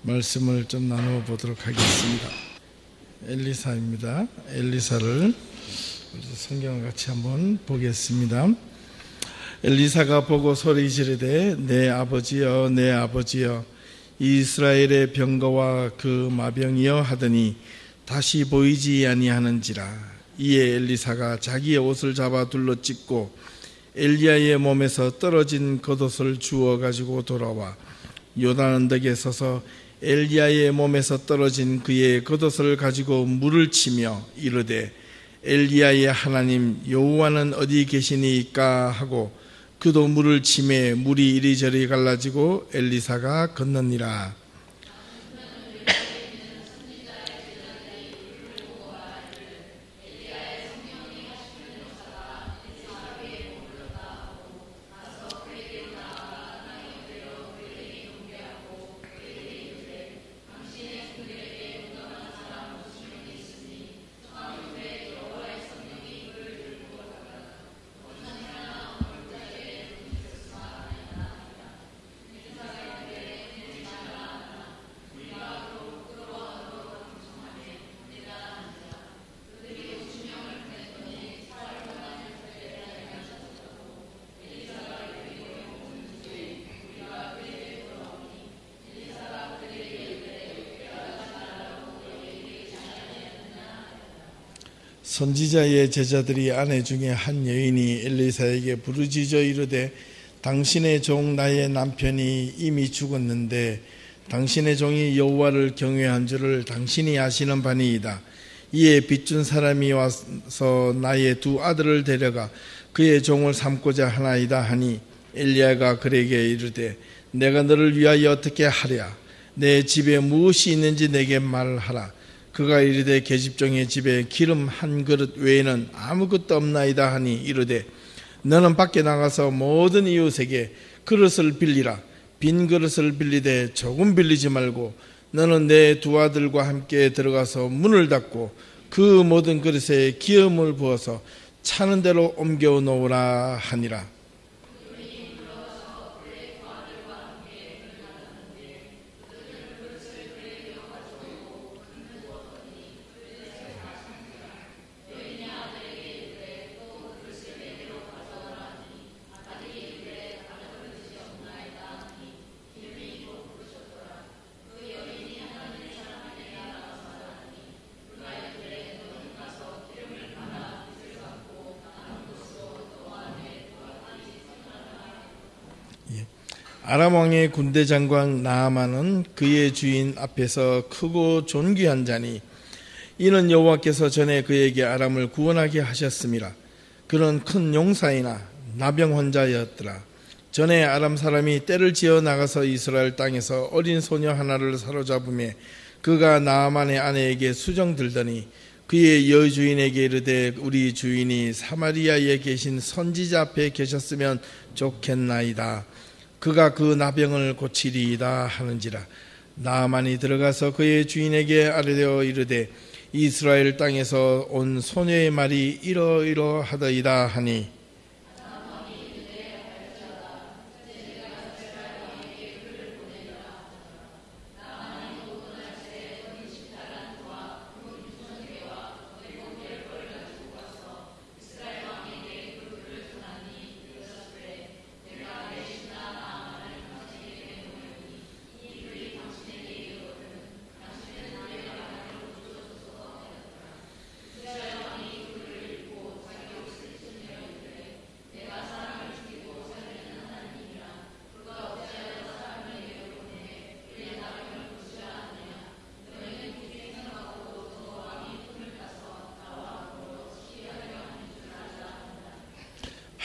말씀을 좀 나누어 보도록 하겠습니다. 엘리사입니다. 엘리사를 성경을 같이 한번 보겠습니다. 엘리사가 보고 소리 지르되 내 아버지여 내 아버지여 이스라엘의 병거와 그 마병이여 하더니 다시 보이지 아니하는지라. 이에 엘리사가 자기의 옷을 잡아 둘러 찢고 엘리야의 몸에서 떨어진 겉옷을 주워 가지고 돌아와 요단 언덕에 서서 엘리야의 몸에서 떨어진 그의 겉옷을 가지고 물을 치며 이르되 엘리야의 하나님 여호와는 어디 계시니까 하고 그도 물을 치매 물이 이리저리 갈라지고 엘리사가 건너니라. 선지자의 제자들이 아내 중에 한 여인이 엘리사에게 부르짖어 이르되 당신의 종 나의 남편이 이미 죽었는데 당신의 종이 여호와를 경외한 줄을 당신이 아시는 바니이다. 이에 빚준 사람이 와서 나의 두 아들을 데려가 그의 종을 삼고자 하나이다 하니 엘리야가 그에게 이르되 내가 너를 위하여 어떻게 하랴? 내 집에 무엇이 있는지 내게 말하라. 그가 이르되 계집종의 집에 기름 한 그릇 외에는 아무것도 없나이다 하니 이르되 너는 밖에 나가서 모든 이웃에게 그릇을 빌리라. 빈 그릇을 빌리되 조금 빌리지 말고 너는 내 두 아들과 함께 들어가서 문을 닫고 그 모든 그릇에 기름을 부어서 차는 대로 옮겨 놓으라 하니라. 아람 왕의 군대 장관 나아만은 그의 주인 앞에서 크고 존귀한 자니 이는 여호와께서 전에 그에게 아람을 구원하게 하셨음이라. 그는 큰 용사이나 나병 환자였더라. 전에 아람 사람이 떼를 지어 나가서 이스라엘 땅에서 어린 소녀 하나를 사로잡으매 그가 나아만의 아내에게 수정 들더니 그의 여주인에게 이르되 우리 주인이 사마리아에 계신 선지자 앞에 계셨으면 좋겠나이다. 그가 그 나병을 고치리이다 하는지라. 나아만이 들어가서 그의 주인에게 아뢰어 이르되 이스라엘 땅에서 온 소녀의 말이 이러이러하더이다 하니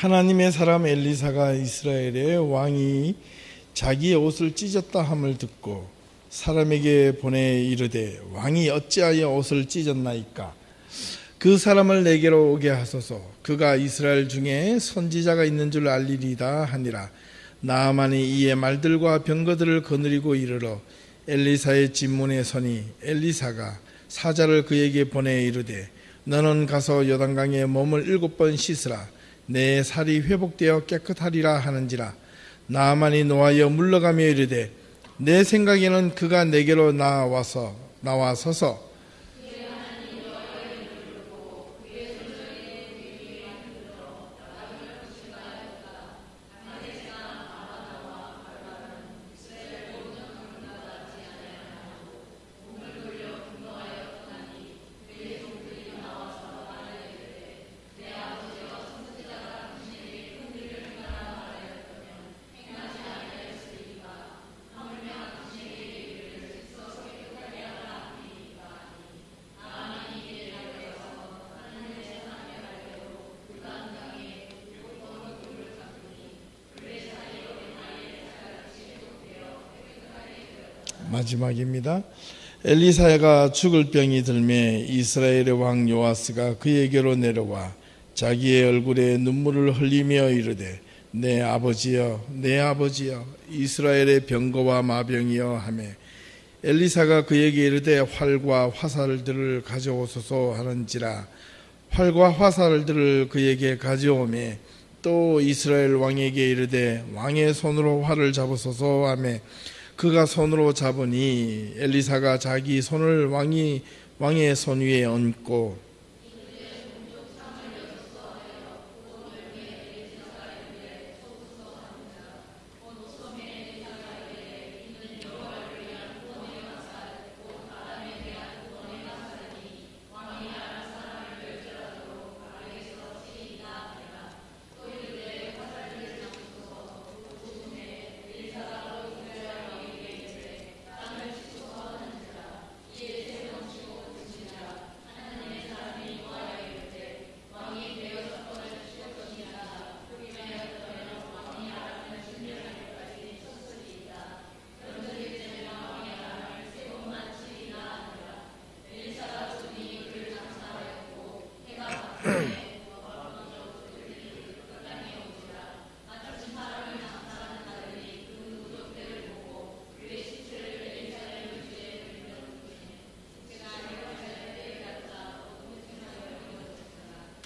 하나님의 사람 엘리사가 이스라엘의 왕이 자기의 옷을 찢었다 함을 듣고 사람에게 보내 이르되 왕이 어찌하여 옷을 찢었나이까? 그 사람을 내게로 오게 하소서. 그가 이스라엘 중에 선지자가 있는 줄 알리리다 하니라. 나아만이 이에 말들과 병거들을 거느리고 이르러 엘리사의 집문에 서니 엘리사가 사자를 그에게 보내 이르되 너는 가서 요단강에 몸을 7번 씻으라. 내 살이 회복되어 깨끗하리라 하는지라. 나아만이 노하여 물러가며 이르되 내 생각에는 그가 내게로 나와서서 마지막입니다. 엘리사가 죽을 병이 들매 이스라엘의 왕 요아스가 그에게로 내려와 자기의 얼굴에 눈물을 흘리며 이르되 내 아버지여 내 아버지여 이스라엘의 병거와 마병이여 하매 엘리사가 그에게 이르되 활과 화살들을 가져오소서 하는지라 활과 화살들을 그에게 가져오매 또 이스라엘 왕에게 이르되 왕의 손으로 활을 잡으소서 하매 그가 손으로 잡으니 엘리사가 자기 손을 왕의 손 위에 얹고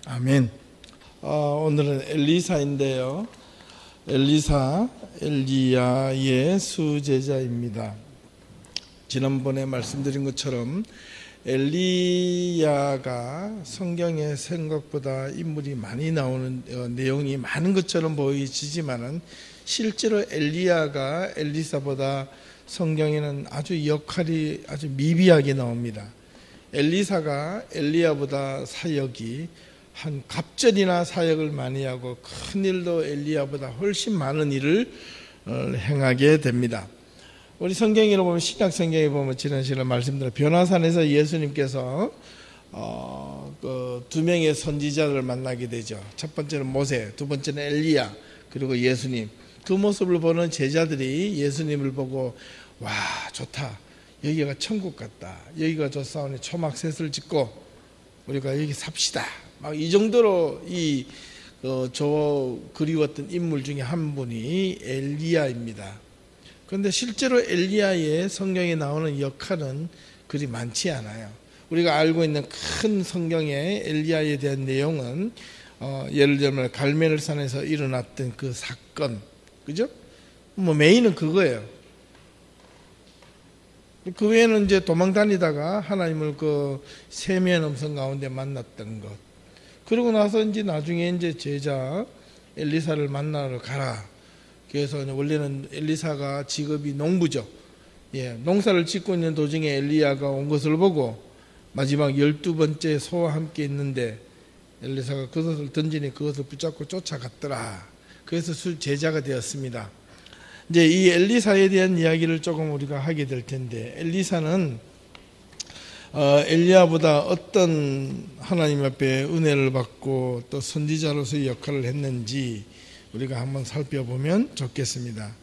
아멘. 오늘은 엘리사인데요. 엘리야의 수제자입니다. 지난번에 말씀드린 것처럼 엘리야가 성경에 생각보다 인물이 많이 나오는 내용이 많은 것처럼 보이지만은 실제로 엘리야가 엘리사보다 성경에는 아주 역할이 아주 미비하게 나옵니다. 엘리사가 엘리야보다 사역이 한 갑절이나 사역을 많이 하고 큰 일도 엘리야보다 훨씬 많은 일을 행하게 됩니다. 우리 성경에 보면 신약 성경에 보면 지난 시간에 말씀드린 변화산에서 예수님께서 그 두 명의 선지자를 만나게 되죠. 첫 번째는 모세, 두 번째는 엘리야, 그리고 예수님. 그 모습을 보는 제자들이 예수님을 보고 와 좋다, 여기가 천국 같다, 여기가 좋사오니 초막셋을 짓고 우리가 여기 삽시다. 막 이 정도로 저 그리웠던 인물 중에 한 분이 엘리야입니다. 그런데 실제로 엘리야의 성경에 나오는 역할은 그리 많지 않아요. 우리가 알고 있는 큰 성경의 엘리야에 대한 내용은 예를 들면 갈멜산에서 일어났던 그 사건, 그죠? 뭐 메인은 그거예요. 그 외에는 이제 도망 다니다가 하나님을 그 세미한 음성 가운데 만났던 것. 그러고 나서 이제 나중에 이제 제자 엘리사를 만나러 가라. 그래서 원래는 엘리사가 직업이 농부죠. 예, 농사를 짓고 있는 도중에 엘리야가 온 것을 보고 마지막 12번째 소와 함께 있는데 엘리사가 그것을 던지니 그것을 붙잡고 쫓아갔더라. 그래서 제자가 되었습니다. 이제 이 엘리사에 대한 이야기를 조금 우리가 하게 될 텐데, 엘리사는 엘리야보다 어떤 하나님 앞에 은혜를 받고 또 선지자로서의 역할을 했는지 우리가 한번 살펴보면 좋겠습니다.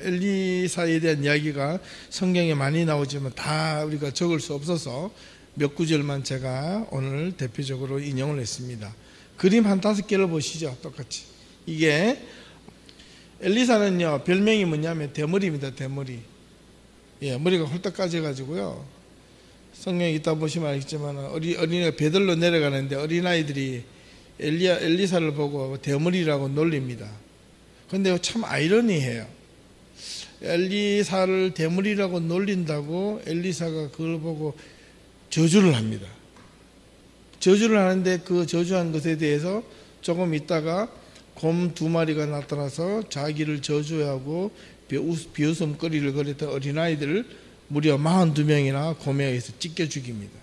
엘리사에 대한 이야기가 성경에 많이 나오지만 다 우리가 적을 수 없어서 몇 구절만 제가 오늘 대표적으로 인용을 했습니다. 그림 한 5개를 보시죠. 똑같이. 이게 엘리사는요, 별명이 뭐냐면 대머리입니다. 대머리. 예, 머리가 홀딱 까져가지고요. 성경에 있다 보시면 알겠지만 어린이가 배들로 내려가는데 어린아이들이 엘리사를 보고 대머리라고 놀립니다. 그런데 참 아이러니해요. 엘리사를 대물이라고 놀린다고 엘리사가 그걸 보고 저주를 합니다. 저주를 하는데 그 저주한 것에 대해서 조금 있다가 곰 2마리가 나타나서 자기를 저주하고 비웃음거리를 거렸던 어린아이들을 무려 42명이나 곰에 의해서 찢겨 죽입니다.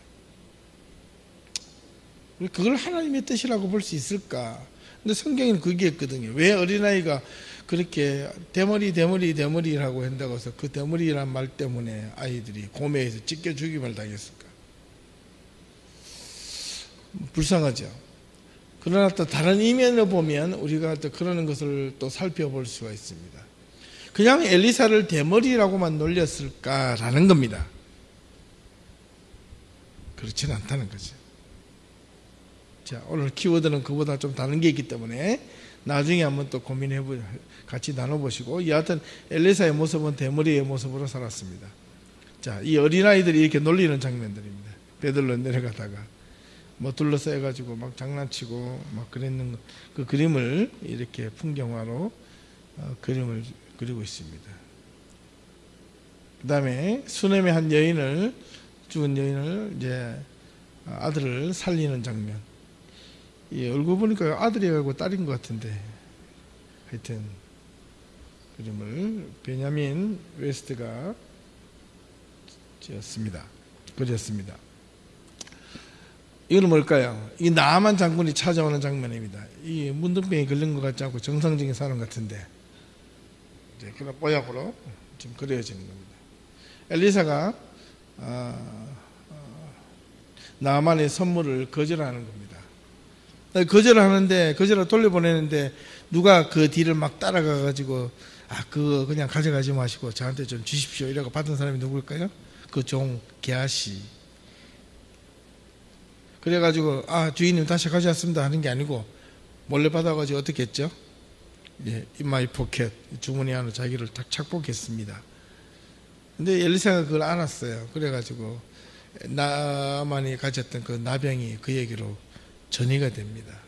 그걸 하나님의 뜻이라고 볼 수 있을까? 근데 성경에는 그게 있거든요. 왜 어린아이가 그렇게 대머리라고 한다고 해서 그 대머리란 말 때문에 아이들이 곰에 의해서 찢겨 죽임을 당했을까? 불쌍하죠. 그러나 또 다른 이면을 보면 우리가 또 그러는 것을 또 살펴볼 수가 있습니다. 그냥 엘리사를 대머리라고만 놀렸을까라는 겁니다. 그렇지는 않다는 거죠. 자, 오늘 키워드는 그보다 좀 다른 게 있기 때문에 나중에 한번 또 같이 나눠보시고, 여하튼 엘리사의 모습은 대머리의 모습으로 살았습니다. 자, 이 어린아이들이 이렇게 놀리는 장면들입니다. 배들로 내려가다가 뭐 둘러싸여가지고 막 장난치고 막 그랬는 그 그림을 이렇게 풍경화로 그림을 그리고 있습니다. 그 다음에 수넴의 한 죽은 여인을 이제 아들을 살리는 장면. 이 얼굴 보니까 아들이하고 딸인 것 같은데, 하여튼 그림을 베냐민 웨스트가 그렸습니다. 이거는 뭘까요? 이 나아만 장군이 찾아오는 장면입니다. 이 문둥병이 걸린 것 같지 않고 정상적인 사람 같은데, 이제 그런 뽀약으로 지금 그려지는 겁니다. 엘리사가 나아만의 선물을 거절하는 겁니다. 거절하는데, 거절을 돌려보내는데 누가 그 뒤를 막 따라가가지고 그거 그냥 가져가지 마시고 저한테 좀 주십시오 이라고 받은 사람이 누굴까요? 그 종 게하시. 그래가지고 주인님 다시 가져왔습니다 하는 게 아니고 몰래 받아가지고 어떻게 했죠? In my pocket, 주머니 안으로 자기를 딱 착복했습니다. 근데 엘리사가 그걸 알았어요. 그래가지고 나만이 가졌던 그 나병이 그에게로 전이가 됩니다.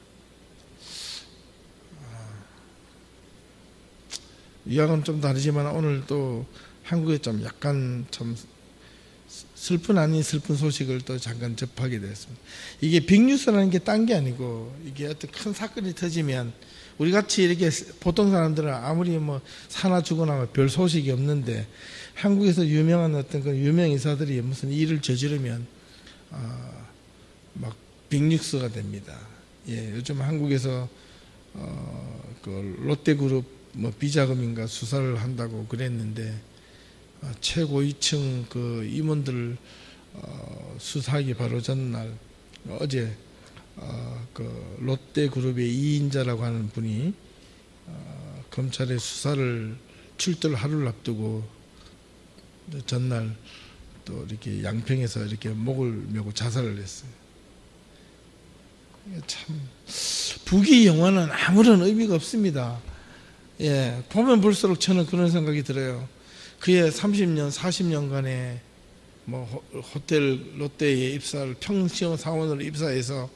이야기는 좀 다르지만 오늘 또 한국에 좀 약간 좀 슬픈 아닌 슬픈 소식을 또 잠깐 접하게 되었습니다. 이게 빅뉴스라는 게 딴 게 아니고, 이게 어떤 큰 사건이 터지면 우리 같이 이렇게 보통 사람들은 아무리 뭐 사나 죽거나 별 소식이 없는데, 한국에서 유명한 어떤 그 유명 인사들이 무슨 일을 저지르면 막 빅뉴스가 됩니다. 요즘 한국에서 그 롯데그룹 뭐 비자금인가 수사를 한다고 그랬는데, 최고위층 그 임원들 수사하기 바로 전날 어제 그 롯데그룹의 2인자라고 하는 분이 검찰의 수사를 출두를 하루를 앞두고 전날 또 이렇게 양평에서 이렇게 목을 메고 자살을 했어요. 참 부귀 영화는 아무런 의미가 없습니다. 보면 볼수록 저는 그런 생각이 들어요. 그의 30년, 40년간의 뭐 호텔 롯데에 입사를 평시험 사원으로 입사해서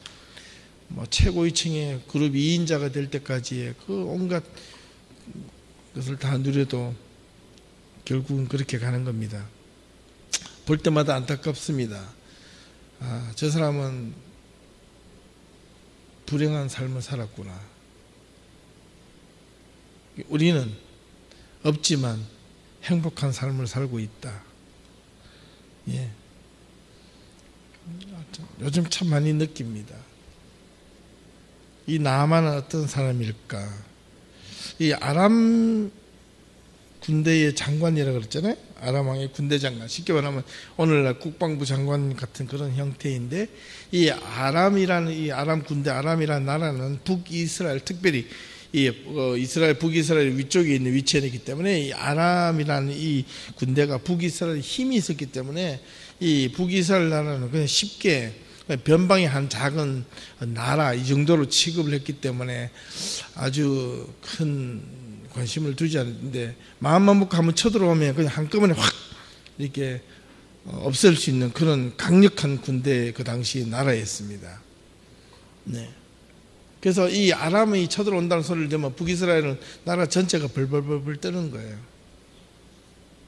뭐 최고위층의 그룹 2인자가 될 때까지의 그 온갖 것을 다 누려도 결국은 그렇게 가는 겁니다. 볼 때마다 안타깝습니다. 저 사람은 불행한 삶을 살았구나. 우리는 없지만 행복한 삶을 살고 있다. 요즘 참 많이 느낍니다. 이 나아만은 어떤 사람일까? 이 아람 군대의 장관이라고 그랬잖아요. 아람 왕의 군대 장관. 쉽게 말하면 오늘날 국방부 장관 같은 그런 형태인데, 이 아람이라는 이 아람 군대, 아람이라는 나라는 북이스라엘, 특별히 이스라엘, 북이스라엘 위쪽에 있는 위치이기 때문에 이 아람이라는 이 군대가 북이스라엘에 힘이 있었기 때문에 이 북이스라엘 나라는 그냥 쉽게 변방의 한 작은 나라 이 정도로 취급을 했기 때문에 아주 큰 관심을 두지 않는데, 마음만 먹고 한번 쳐들어오면 그냥 한꺼번에 확 이렇게 없앨 수 있는 그런 강력한 군대 그 당시 나라였습니다. 그래서 이 아람이 쳐들어온다는 소리를 들으면 북이스라엘은 나라 전체가 벌벌벌 뜨는 거예요.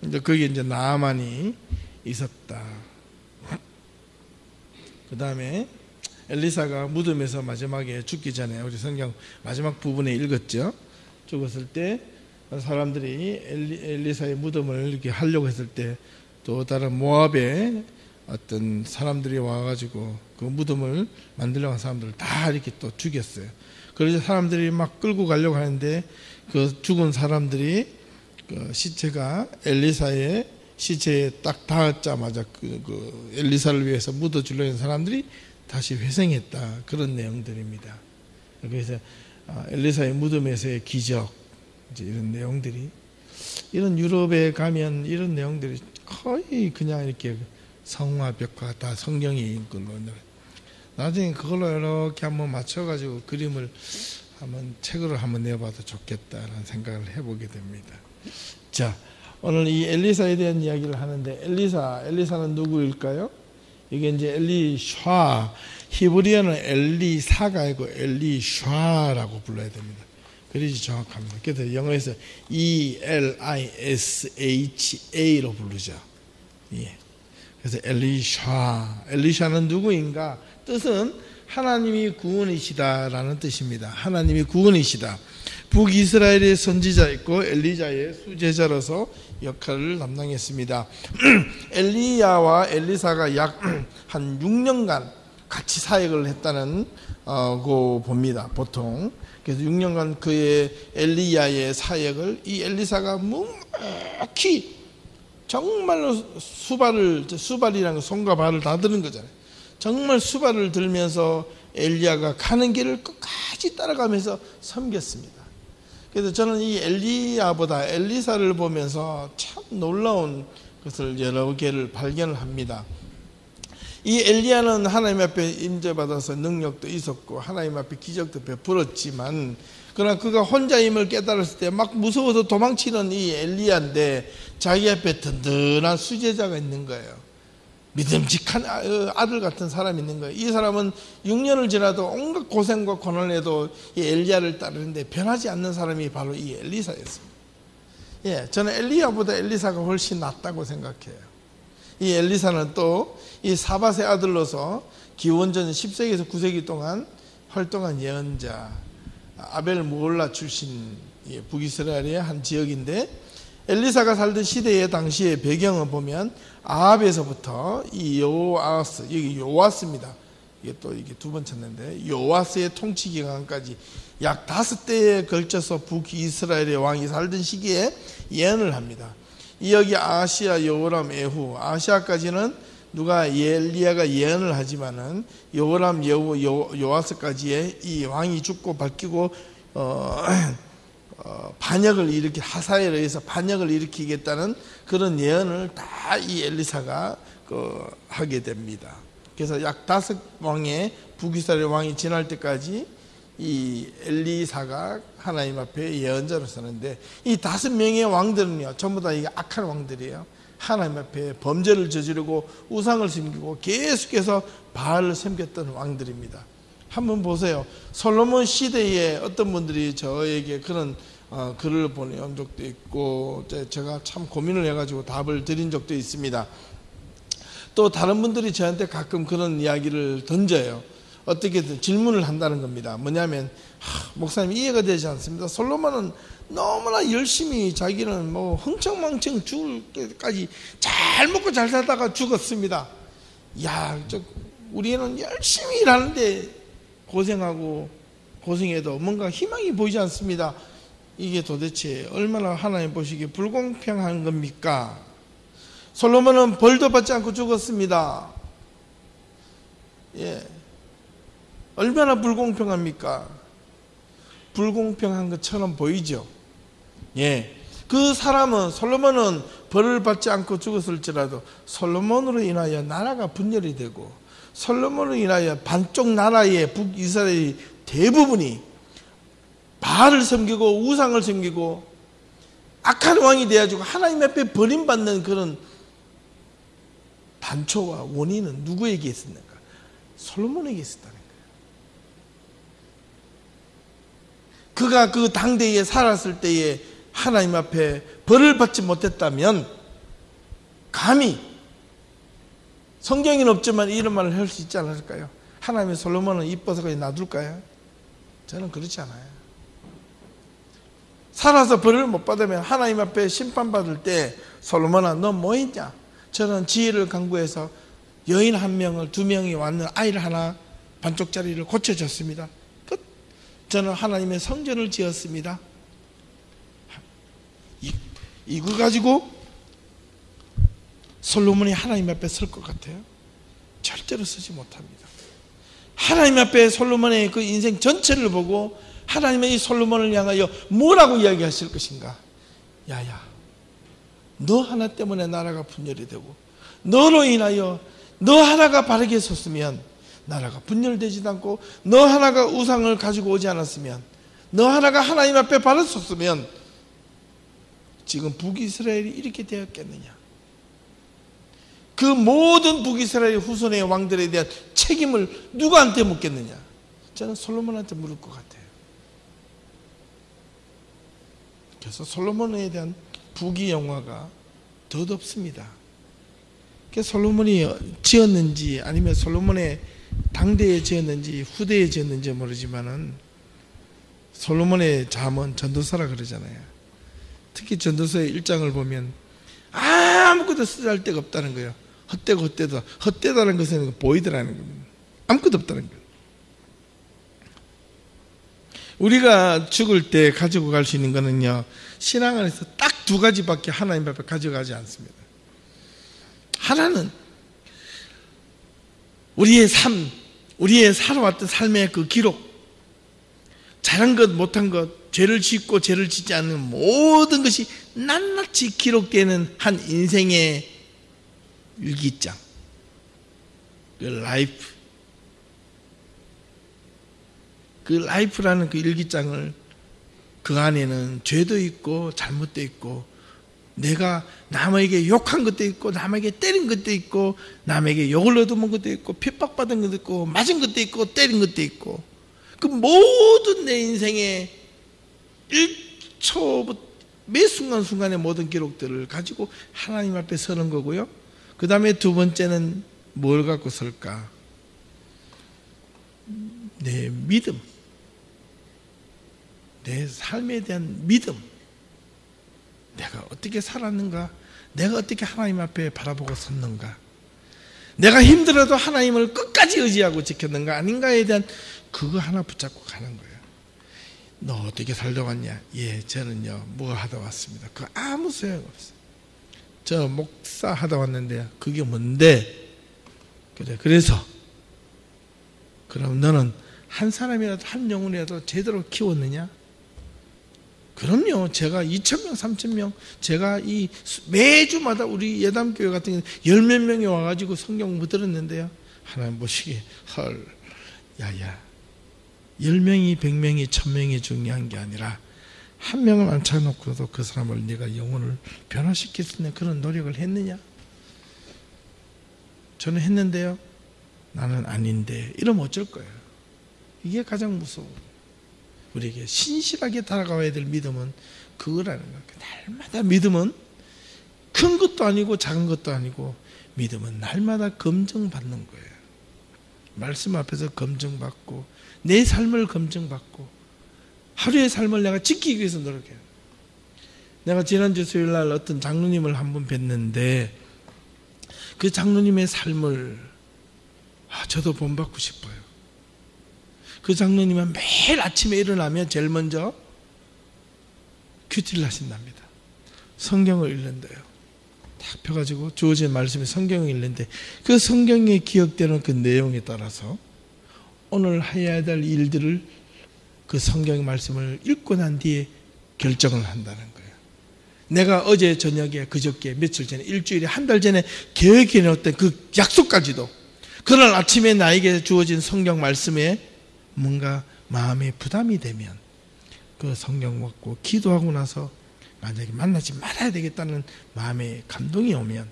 이제 거기에 이제 나아만이 있었다. 그 다음에 엘리사가 무덤에서 마지막에 죽기 전에 우리 성경 마지막 부분에 읽었죠. 죽었을 때 사람들이 엘리사의 무덤을 이렇게 하려고 했을 때 또 다른 모압의 어떤 사람들이 와가지고 그 무덤을 만들려고 한 사람들을 다 이렇게 또 죽였어요. 그래서 사람들이 막 끌고 가려고 하는데 그 죽은 사람들이 그 시체가 엘리사의 시체에 딱 닿았자마자 그 엘리사를 위해서 묻어주려는 했는 사람들이 다시 회생했다. 그런 내용들입니다. 그래서 엘리사의 무덤에서의 기적, 이제 이런 내용들이, 이런 유럽에 가면 이런 내용들이 거의 그냥 이렇게 성화 벽화 다 성경에 있고, 나중에 그걸로 이렇게 한번 맞춰가지고 그림을 한번 책으로 한번 내봐도 좋겠다라는 생각을 해보게 됩니다. 자, 오늘 이 엘리사에 대한 이야기를 하는데, 엘리사는 누구일까요? 이게 이제 엘리샤, 히브리어는 엘리사가 아니고 엘리샤라고 불러야 됩니다. 그래야지 정확합니다. 그래서 영어에서 ELISHA로 부르죠. 예. 그래서 엘리샤는 누구인가? 뜻은 하나님이 구원이시다라는 뜻입니다. 하나님이 구원이시다. 북이스라엘의 선지자였고 엘리자의 수제자로서 역할을 담당했습니다. 엘리야와 엘리사가 약 한 6년간 같이 사역을 했다는 거 봅니다. 보통. 그래서 6년간 그의 엘리야의 사역을 이 엘리사가 묵묵히 정말로 수발이라는 거 손과 발을 다 드는 거잖아요. 정말 수발을 들면서 엘리야가 가는 길을 끝까지 따라가면서 섬겼습니다. 그래서 저는 이 엘리야보다 엘리사를 보면서 참 놀라운 것을 여러 개를 발견을 합니다. 이 엘리야는 하나님 앞에 임재받아서 능력도 있었고 하나님 앞에 기적도 베풀었지만, 그러나 그가 혼자임을 깨달았을 때 막 무서워서 도망치는 이 엘리야인데 자기 앞에 든든한 수제자가 있는 거예요. 믿음직한 아들 같은 사람이 있는 거예요. 이 사람은 6년을 지나도 온갖 고생과 고난에도 이 엘리야를 따르는데 변하지 않는 사람이 바로 이 엘리사였습니다. 예, 저는 엘리야보다 엘리사가 훨씬 낫다고 생각해요. 이 엘리사는 또 이 사밧의 아들로서 기원전 10세기에서 9세기 동안 활동한 예언자, 아벨 모올라 출신 북이스라엘의 한 지역인데, 엘리사가 살던 시대의 당시의 배경을 보면 아합에서부터 이 요아스, 여기 요아스입니다. 이게 또 이게 두 번 쳤는데, 요아스의 통치 기간까지 약 5대에 걸쳐서 북이스라엘의 왕이 살던 시기에 예언을 합니다. 이 여기 아시아, 여호람, 에후, 아시아까지는 누가 엘리야가 예언을 하지만은 여호람, 여후, 요아스까지의 이 왕이 죽고 바뀌고 반역을 일으키, 하사엘에 의해서 반역을 일으키겠다는 그런 예언을 다 이 엘리사가 하게 됩니다. 그래서 약 5왕의 북이스라엘 왕이 지날 때까지 이 엘리사가 하나님 앞에 예언자로 서는데, 이 5명의 왕들은요 전부 다 이게 악한 왕들이에요. 하나님 앞에 범죄를 저지르고 우상을 섬기고 계속해서 바알을 섬겼던 왕들입니다. 한번 보세요. 솔로몬 시대에 어떤 분들이 저에게 그런 글을 보내온 적도 있고, 제가 참 고민을 해가지고 답을 드린 적도 있습니다. 또 다른 분들이 저한테 가끔 그런 이야기를 던져요. 어떻게든 질문을 한다는 겁니다. 뭐냐면, 목사님 이해가 되지 않습니다. 솔로몬은 너무나 열심히 자기는 뭐 흥청망청 죽을 때까지 잘 먹고 잘 살다가 죽었습니다. 야, 우리는 열심히 일하는데 고생해도 뭔가 희망이 보이지 않습니다. 이게 도대체 얼마나 하나님 보시기에 불공평한 겁니까? 솔로몬은 벌도 받지 않고 죽었습니다. 예, 얼마나 불공평합니까? 불공평한 것처럼 보이죠. 예, 그 사람은, 솔로몬은 벌을 받지 않고 죽었을지라도 솔로몬으로 인하여 나라가 분열이 되고, 솔로몬으로 인하여 반쪽 나라의 북이스라엘 대부분이 바알을 섬기고 우상을 섬기고 악한 왕이 되어가지고 하나님 앞에 버림받는 그런 단초와 원인은 누구에게 있었는가? 솔로몬에게 있었다는 거예요. 그가 그 당대에 살았을 때에 하나님 앞에 벌을 받지 못했다면 감히 성경에는 없지만 이런 말을 할 수 있지 않을까요? 하나님이 솔로몬은 이뻐서 그냥 놔둘까요? 저는 그렇지 않아요. 살아서 벌을 못 받으면 하나님 앞에 심판받을 때 솔로몬아 너 뭐 했냐? 저는 지혜를 강구해서 여인 한 명을 2명이 왔는 아이를 하나 반쪽짜리를 고쳐줬습니다. 끝. 저는 하나님의 성전을 지었습니다. 이거 가지고 솔로몬이 하나님 앞에 설 것 같아요? 절대로 서지 못합니다. 하나님 앞에 솔로몬의 그 인생 전체를 보고 하나님의 이 솔로몬을 향하여 뭐라고 이야기하실 것인가? 야야, 너 하나 때문에 나라가 분열이 되고 너로 인하여 너 하나가 바르게 섰으면 나라가 분열되지도 않고 너 하나가 우상을 가지고 오지 않았으면 너 하나가 하나님 앞에 바로 섰으면 지금 북이스라엘이 이렇게 되었겠느냐? 그 모든 북이스라엘 후손의 왕들에 대한 책임을 누구한테 묻겠느냐? 저는 솔로몬한테 물을 것 같아요. 그래서 솔로몬에 대한 북이 영화가 덧없습니다. 솔로몬이 지었는지 아니면 솔로몬의 당대에 지었는지 후대에 지었는지 모르지만은 솔로몬의 잠언 전도서라 그러잖아요. 특히 전도서의 1장을 보면 아무것도 쓰잘 데가 없다는 거예요. 헛되고 헛되다. 헛되다는 것은 보이더라는 겁니다. 아무것도 없다는 거예요. 우리가 죽을 때 가지고 갈 수 있는 거는요, 신앙 안에서 딱 2가지밖에 하나님 앞에 가져가지 않습니다. 하나는 우리의 삶, 우리의 살아왔던 삶의 그 기록, 잘한 것 못한 것, 죄를 짓고 죄를 짓지 않는 모든 것이 낱낱이 기록되는 한 인생의 일기장, 그 라이프, 그 라이프라는 그 일기장을 그 안에는 죄도 있고 잘못도 있고 내가 남에게 욕한 것도 있고 남에게 때린 것도 있고 남에게 욕을 얻어먹은 것도 있고 핍박받은 것도 있고 맞은 것도 있고 때린 것도 있고 그 모든 내 인생의 1초부터 매 순간순간의 모든 기록들을 가지고 하나님 앞에 서는 거고요. 그 다음에 2번째는 뭘 갖고 설까? 내 믿음, 내 삶에 대한 믿음, 내가 어떻게 살았는가, 내가 어떻게 하나님 앞에 바라보고 섰는가, 내가 힘들어도 하나님을 끝까지 의지하고 지켰는가 아닌가에 대한 그거 하나 붙잡고 가는 거예요. 너 어떻게 살다 왔냐? 예, 저는요 뭐 하다 왔습니다. 그거 아무 소용없어요. 저 목사 하다 왔는데 그게 뭔데? 그래, 그래서 그럼 너는 한 사람이라도 한 영혼이라도 제대로 키웠느냐? 그럼요. 제가 2,000명, 3,000명, 제가 이 매주마다 우리 예담교회 같은 경우는 10몇 명이 와가지고 성경 공부 들었는데요. 하나님 보시기에 헐, 야야, 10명이 100명이 1000명이 중요한 게 아니라 한 명을 앉혀놓고도 그 사람을 네가 영혼을 변화시킬 수 있는 그런 노력을 했느냐? 저는 했는데요. 나는 아닌데. 이러면 어쩔 거예요. 이게 가장 무서워. 우리에게 신실하게 달아가야 될 믿음은 그거라는 거예요. 날마다 믿음은 큰 것도 아니고 작은 것도 아니고 믿음은 날마다 검증받는 거예요. 말씀 앞에서 검증받고 내 삶을 검증받고 하루의 삶을 내가 지키기 위해서 노력해요. 내가 지난주 수요일날 어떤 장로님을 한 번 뵀는데 그 장로님의 삶을 저도 본받고 싶어요. 그 장로님은 매일 아침에 일어나면 제일 먼저 큐티를 하신답니다. 성경을 읽는데요. 딱 펴가지고 주어진 말씀에 성경을 읽는데 그 성경에 기억되는 그 내용에 따라서 오늘 해야 될 일들을 그 성경 말씀을 읽고 난 뒤에 결정을 한다는 거예요. 내가 어제 저녁에 그저께 며칠 전에 일주일에 한 달 전에 계획해 놓았던 그 약속까지도 그날 아침에 나에게 주어진 성경 말씀에 뭔가 마음에 부담이 되면 그 성경 먹고 기도하고 나서 만약에 만나지 말아야 되겠다는 마음에 감동이 오면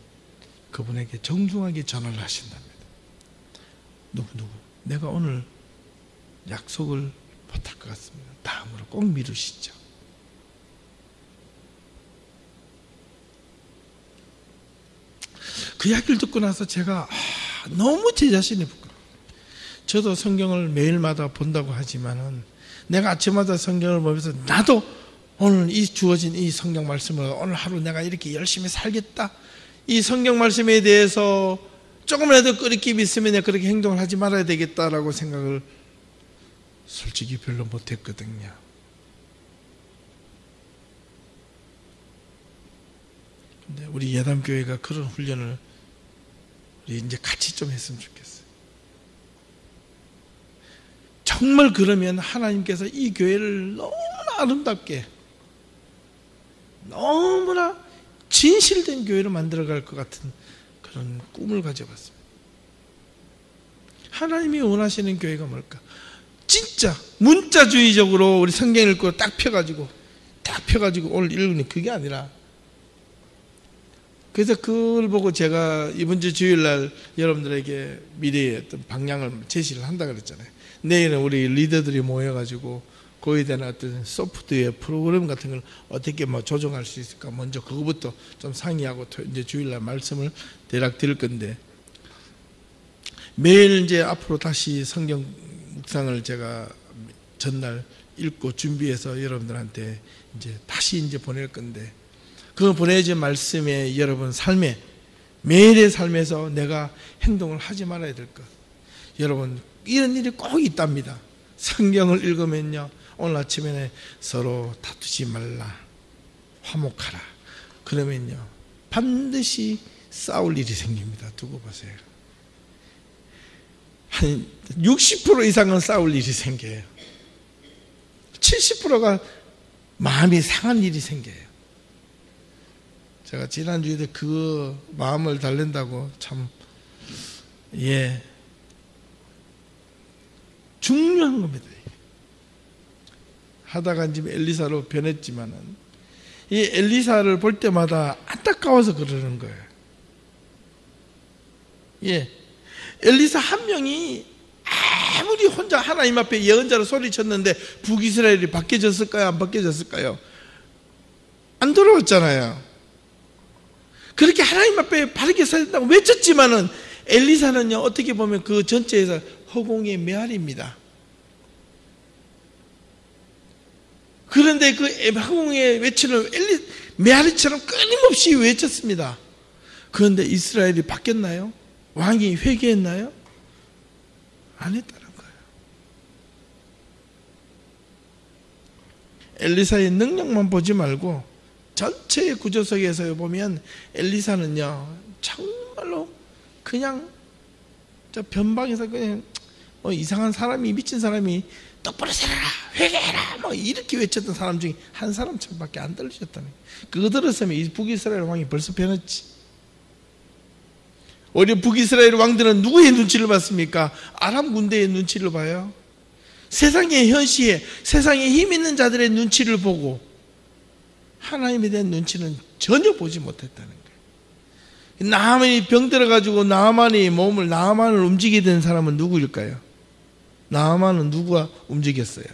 그분에게 정중하게 전화를 하신답니다. 누구 내가 오늘 약속을 못할 것 같습니다. 다음으로 꼭 미루시죠. 그 이야기를 듣고 나서 제가 너무 제 자신이 부끄러워요. 저도 성경을 매일마다 본다고 하지만은 내가 아침마다 성경을 보면서 나도 오늘 이 주어진 이 성경 말씀을 오늘 하루 내가 이렇게 열심히 살겠다, 이 성경 말씀에 대해서 조금이라도 끄리낌이 있으면 내가 그렇게 행동을 하지 말아야 되겠다라고 생각을 솔직히 별로 못했거든요. 근데 우리 예담교회가 그런 훈련을 우리 이제 같이 좀 했으면 좋겠어요. 정말 그러면 하나님께서 이 교회를 너무나 아름답게, 너무나 진실된 교회로 만들어갈 것 같은 그런 꿈을 가져봤습니다. 하나님이 원하시는 교회가 뭘까? 진짜 문자주의적으로 우리 성경 읽고 딱 펴가지고 오늘 읽으니 그게 아니라, 그래서 그걸 보고 제가 이번 주 주일날 여러분들에게 미래의 어떤 방향을 제시를 한다 그랬잖아요. 내일은 우리 리더들이 모여가지고 거기에 대한 어떤 소프트웨어 프로그램 같은 걸 어떻게 조정할 수 있을까, 먼저 그거부터 좀 상의하고 이제 주일날 말씀을 대략 드릴 건데, 매일 이제 앞으로 다시 성경 묵상을 제가 전날 읽고 준비해서 여러분들한테 이제 다시 이제 보낼 건데, 그 보내진 말씀에 여러분 삶에, 매일의 삶에서 내가 행동을 하지 말아야 될 것, 여러분 이런 일이 꼭 있답니다. 성경을 읽으면요, 오늘 아침에 서로 다투지 말라, 화목하라, 그러면요 반드시 싸울 일이 생깁니다. 두고 보세요. 한 60% 이상은 싸울 일이 생겨요. 70%가 마음이 상한 일이 생겨요. 제가 지난주에 그 마음을 달랜다고 참 중요한 겁니다. 하다가 지금 엘리사로 변했지만은 이 엘리사를 볼 때마다 안타까워서 그러는 거예요. 엘리사 한 명이 아무리 혼자 하나님 앞에 예언자로 소리쳤는데 북이스라엘이 바뀌어졌을까요? 안 바뀌어졌을까요? 안 돌아왔잖아요. 그렇게 하나님 앞에 바르게 서야 된다고 외쳤지만은 엘리사는요, 어떻게 보면 그 전체에서 허공의 메아리입니다. 그런데 그 허공에 외치는 메아리처럼 끊임없이 외쳤습니다. 그런데 이스라엘이 바뀌었나요? 왕이 회개했나요? 안 했다는 거예요. 엘리사의 능력만 보지 말고 전체의 구조 속에서 보면 엘리사는요, 정말로 그냥 저 변방에서 그냥 이상한 사람이, 미친 사람이 똑바로 살아라, 회개해라 이렇게 외쳤던 사람 중에 한 사람밖에 안 들리셨다는 거예요. 그거 들었으면 이 북이스라엘 왕이 벌써 변했지. 오히려 북이스라엘 왕들은 누구의 눈치를 봤습니까? 아람 군대의 눈치를 봐요. 세상의 현시에, 세상에 힘 있는 자들의 눈치를 보고 하나님에 대한 눈치는 전혀 보지 못했다는 거예요. 나아만이 병들어가지고 나아만을 움직이게 된 사람은 누구일까요? 나아만은 누가 움직였어요?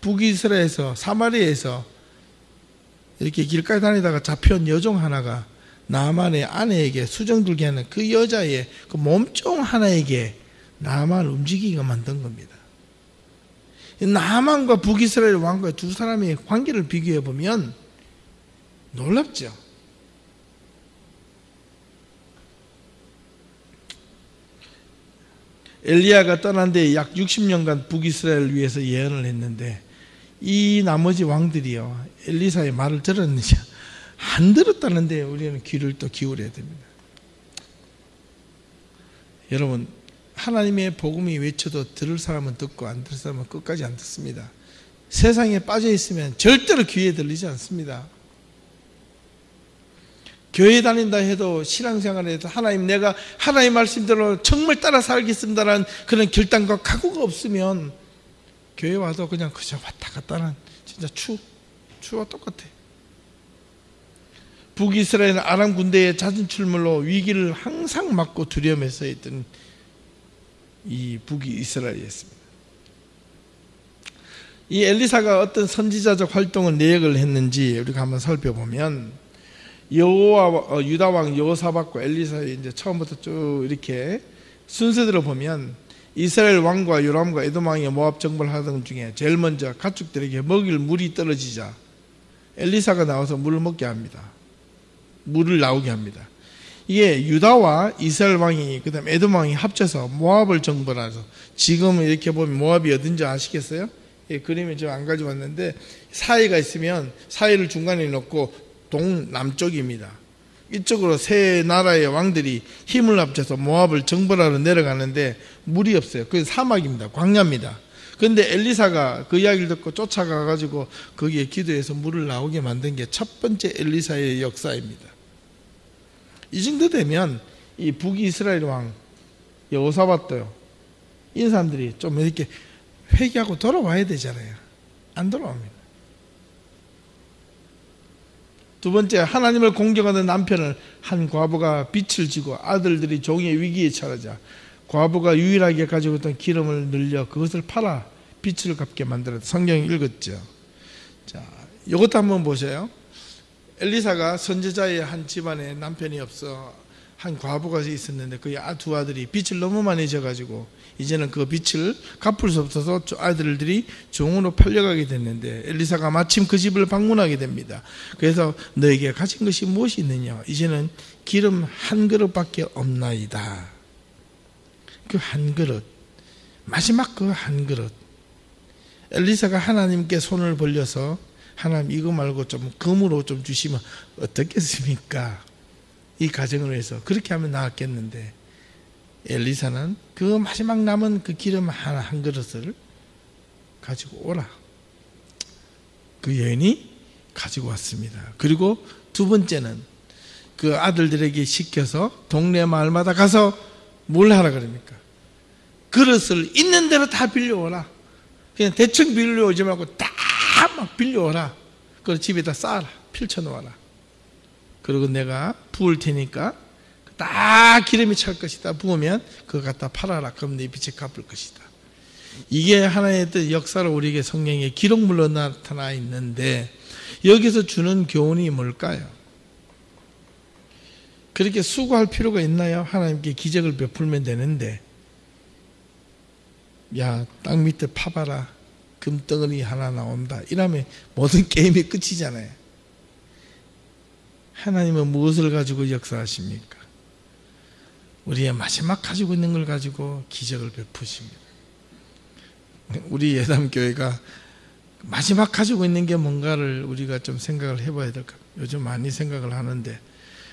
북이스라엘에서, 사마리아에서 이렇게 길가에 다니다가 잡혀온 여종 하나가 나아만의 아내에게 수정 들게 하는 그 여자의 그 몸종 하나에게 나아만을 움직이게 만든 겁니다. 나아만과 북이스라엘 왕과 두 사람의 관계를 비교해 보면 놀랍죠. 엘리야가 떠난 뒤에 약 60년간 북이스라엘을 위해서 예언을 했는데 이 나머지 왕들이요, 엘리사의 말을 들었는지 안 들었다는데 우리는 귀를 또 기울여야 됩니다. 여러분, 하나님의 복음이 외쳐도 들을 사람은 듣고 안 들을 사람은 끝까지 안 듣습니다. 세상에 빠져 있으면 절대로 귀에 들리지 않습니다. 교회 다닌다 해도, 신앙생활을 해도 내가 하나님 말씀대로 정말 따라 살겠습니다라는 그런 결단과 각오가 없으면 교회 와도 그냥 그저 왔다 갔다 하는 진짜 추와 똑같아. 북이스라엘 아람 군대의 잦은 출몰로 위기를 항상 맞고 두려움에서 있던 이 북이스라엘이었습니다. 이 엘리사가 어떤 선지자적 활동을 내역을 했는지 우리가 한번 살펴보면 유다 왕 여호사밧과 엘리사의 이제 처음부터 쭉 이렇게 순서대로 보면 이스라엘 왕과 요람과 에돔 왕이 모압 정벌을 하던 중에 제일 먼저 가축들에게 먹일 물이 떨어지자 엘리사가 나와서 물을 먹게 합니다. 물을 나오게 합니다. 이게 유다와 이스라엘 왕이 그다음 에돔 왕이 합쳐서 모압을 정벌해서 지금 이렇게 보면 모압이 어딘지 아시겠어요? 예, 그림을 좀 안 가져왔는데 사이가 있으면 사이를 중간에 놓고 동남쪽입니다. 이쪽으로 세 나라의 왕들이 힘을 합쳐서 모압을 정벌하러 내려가는데 물이 없어요. 그게 사막입니다. 광야입니다. 그런데 엘리사가 그 이야기를 듣고 쫓아가가지고 거기에 기도해서 물을 나오게 만든 게 첫 번째 엘리사의 역사입니다. 이 정도 되면 이 북이스라엘 왕 여호사밧도요, 이 사람들이 좀 이렇게 회개하고 돌아와야 되잖아요. 안 돌아옵니다. 두 번째, 하나님을 공경하는 남편을 한 과부가 빚을 지고 아들들이 종의 위기에 처하자 과부가 유일하게 가지고 있던 기름을 늘려 그것을 팔아 빚을 갚게 만들었다. 성경 읽었죠. 자, 이것도 한번 보세요. 엘리사가 선지자의 한 집안에 남편이 없어 한 과부가 있었는데 그 두 아들이 빚을 너무 많이 져가지고 이제는 그 빚을 갚을 수 없어서 아들들이 종으로 팔려가게 됐는데 엘리사가 마침 그 집을 방문하게 됩니다. 그래서 너에게 가진 것이 무엇이 있느냐? 이제는 기름 한 그릇밖에 없나이다. 그 한 그릇, 마지막 그 한 그릇. 엘리사가 하나님께 손을 벌려서 하나님 이거 말고 좀 금으로 좀 주시면 어떻겠습니까? 이 가정을 위해서 그렇게 하면 나았겠는데 엘리사는 그 마지막 남은 그 기름 한 그릇을 가지고 오라. 그 여인이 가지고 왔습니다. 그리고 두 번째는 그 아들들에게 시켜서 동네 마을마다 가서 뭘 하라 그럽니까? 그릇을 있는 대로 다 빌려오라. 그냥 대충 빌려오지 말고 다 막 빌려오라. 그걸 집에다 쌓아라. 펼쳐놓아라. 그리고 내가 부을 테니까 다 기름이 찰 것이다. 부으면 그거 갖다 팔아라. 그럼 내 빚을 갚을 것이다. 이게 하나의 역사로 우리에게 성경에 기록물로 나타나 있는데 여기서 주는 교훈이 뭘까요? 그렇게 수고할 필요가 있나요? 하나님께 기적을 베풀면 되는데 야, 땅 밑에 파봐라. 금덩어리 하나 나온다. 이러면 모든 게임이 끝이잖아요. 하나님은 무엇을 가지고 역사하십니까? 우리의 마지막 가지고 있는 걸 가지고 기적을 베푸십니다. 우리 예담교회가 마지막 가지고 있는 게 뭔가를 우리가 좀 생각을 해봐야 될까? 요즘 많이 생각을 하는데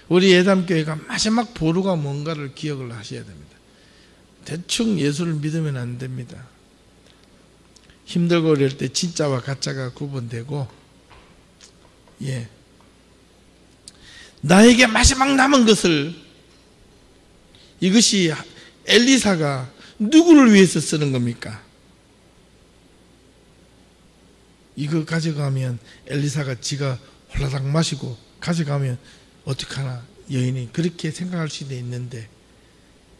우리 예담교회가 마지막 보루가 뭔가를 기억을 하셔야 됩니다. 대충 예수를 믿으면 안 됩니다. 힘들고 이럴 때 진짜와 가짜가 구분되고, 예, 나에게 마지막 남은 것을, 이것이 엘리사가 누구를 위해서 쓰는 겁니까? 이거 가져가면 엘리사가 지가 홀라당 마시고 가져가면 어떡하나 여인이 그렇게 생각할 수도 있는데,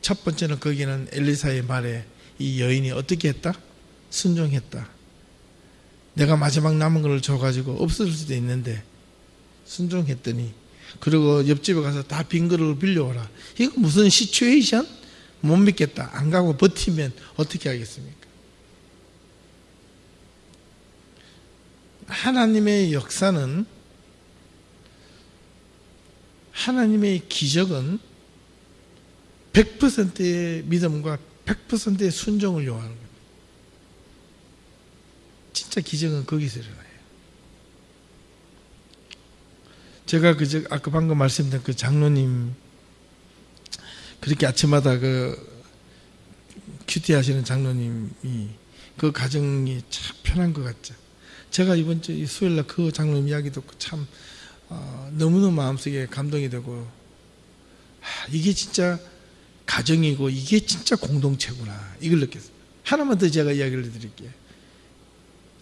첫 번째는 거기는 엘리사의 말에 이 여인이 어떻게 했다? 순종했다. 내가 마지막 남은 걸 줘가지고 없을 수도 있는데 순종했더니, 그리고 옆집에 가서 다 빈 그릇을 빌려오라. 이거 무슨 시츄에이션? 못 믿겠다. 안 가고 버티면 어떻게 하겠습니까? 하나님의 역사는, 하나님의 기적은 100%의 믿음과 100%의 순종을 요하는 겁니다. 진짜 기적은 거기서 일어나요. 제가 아까 방금 말씀드린 그 장로님, 그렇게 아침마다 그 큐티 하시는 장로님이 그 가정이 참 편한 것 같죠. 제가 이번 주 수요일날 그 장로님 이야기 듣고 참 너무너무 마음속에 감동이 되고, 이게 진짜 가정이고 이게 진짜 공동체구나, 이걸 느꼈어요. 하나만 더 제가 이야기를 드릴게요.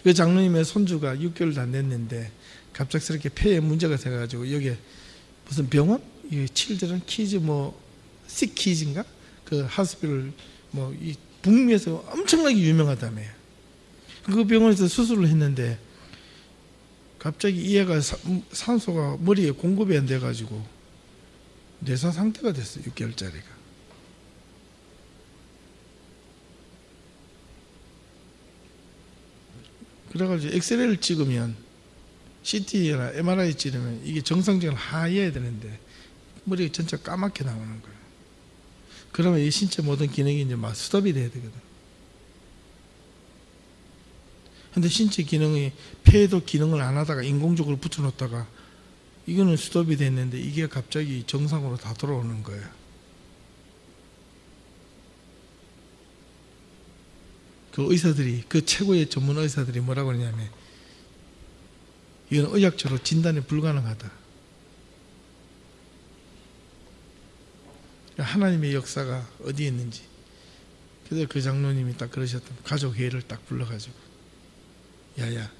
그 장로님의 손주가 6개월도 안 됐는데 갑작스럽게 폐에 문제가 생겨가지고 여기 무슨 병원? 이 칠드런 키즈 시키즈인가? 그 하스피를 이 북미에서 엄청나게 유명하다며요. 그 병원에서 수술을 했는데 갑자기 이 애가 산소가 머리에 공급이 안 돼가지고 뇌사 상태가 됐어요. 6개월짜리가. 그래가지고 엑스레이를 찍으면 CT나 MRI 찍으면 이게 정상적인 하얘야 되는데 머리가 전체 까맣게 나오는 거예요. 그러면 이 신체 모든 기능이 이제 막 스톱이 돼야 되거든. 근데 신체 기능이 폐에도 기능을 안 하다가 인공적으로 붙여놓다가 이거는 스톱이 됐는데 이게 갑자기 정상으로 다 돌아오는 거예요. 그 의사들이, 그 최고의 전문 의사들이 뭐라고 하냐면 이건 의학적으로 진단이 불가능하다. 하나님의 역사가 어디에 있는지. 그래서 그 장로님이 딱 그러셨던 가족회의를 딱 불러가지고 야야,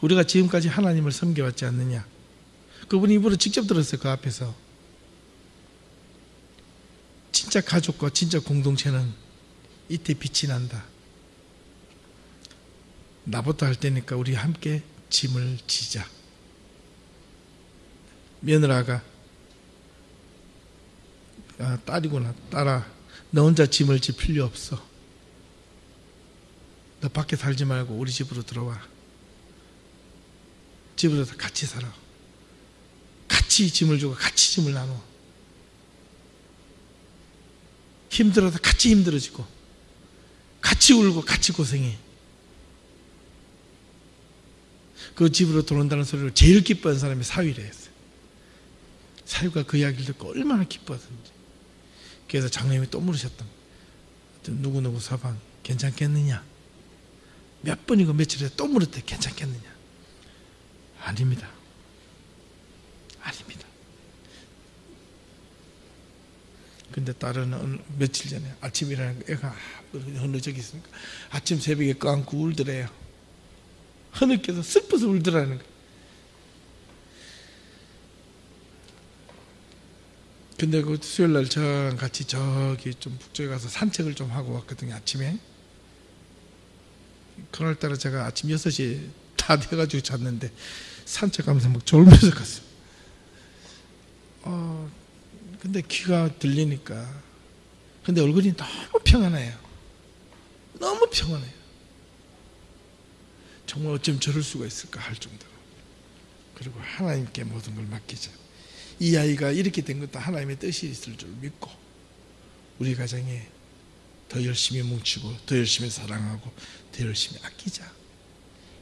우리가 지금까지 하나님을 섬겨왔지 않느냐. 그분이 입으로 직접 들었어요. 그 앞에서. 진짜 가족과 진짜 공동체는 이때 빛이 난다. 나부터 할 테니까 우리 함께 짐을 지자. 며느라가 딸이구나. 딸아, 너 혼자 짐을 질 필요 없어. 너 밖에 살지 말고 우리 집으로 들어와. 집으로 같이 살아. 같이 짐을 주고 같이 짐을 나눠. 힘들어도 같이 힘들어지고 같이 울고 같이 고생해. 그 집으로 들어온다는 소리를 제일 기뻐하는 사람이 사위래 했어요. 사위가 그 이야기를 듣고 얼마나 기뻐하던지. 그래서 장로님이 또 물으셨던 거예요. 누구누구 서방 괜찮겠느냐? 몇 번이고 며칠에 또 물었대. 괜찮겠느냐? 아닙니다. 아닙니다. 근데 딸은 며칠 전에 아침 일어나니까 애가 흐느적이 있으니까 아침 새벽에 껴안고 울더래요. 흐느껴서 슬퍼서 울더라는 거예요. 근데 그 수요일날 저랑 같이 저기 좀 북쪽에 가서 산책을 좀 하고 왔거든요. 아침에. 그날따라 제가 아침 6시에 다 돼가지고 잤는데 산책하면서 막 졸면서 갔어요. 근데 귀가 들리니까. 근데 얼굴이 너무 평안해요. 너무 평안해요. 정말 어쩜 저럴 수가 있을까 할 정도로. 그리고 하나님께 모든 걸 맡기자. 이 아이가 이렇게 된 것도 하나님의 뜻이 있을 줄 믿고 우리 가정에 더 열심히 뭉치고 더 열심히 사랑하고 더 열심히 아끼자.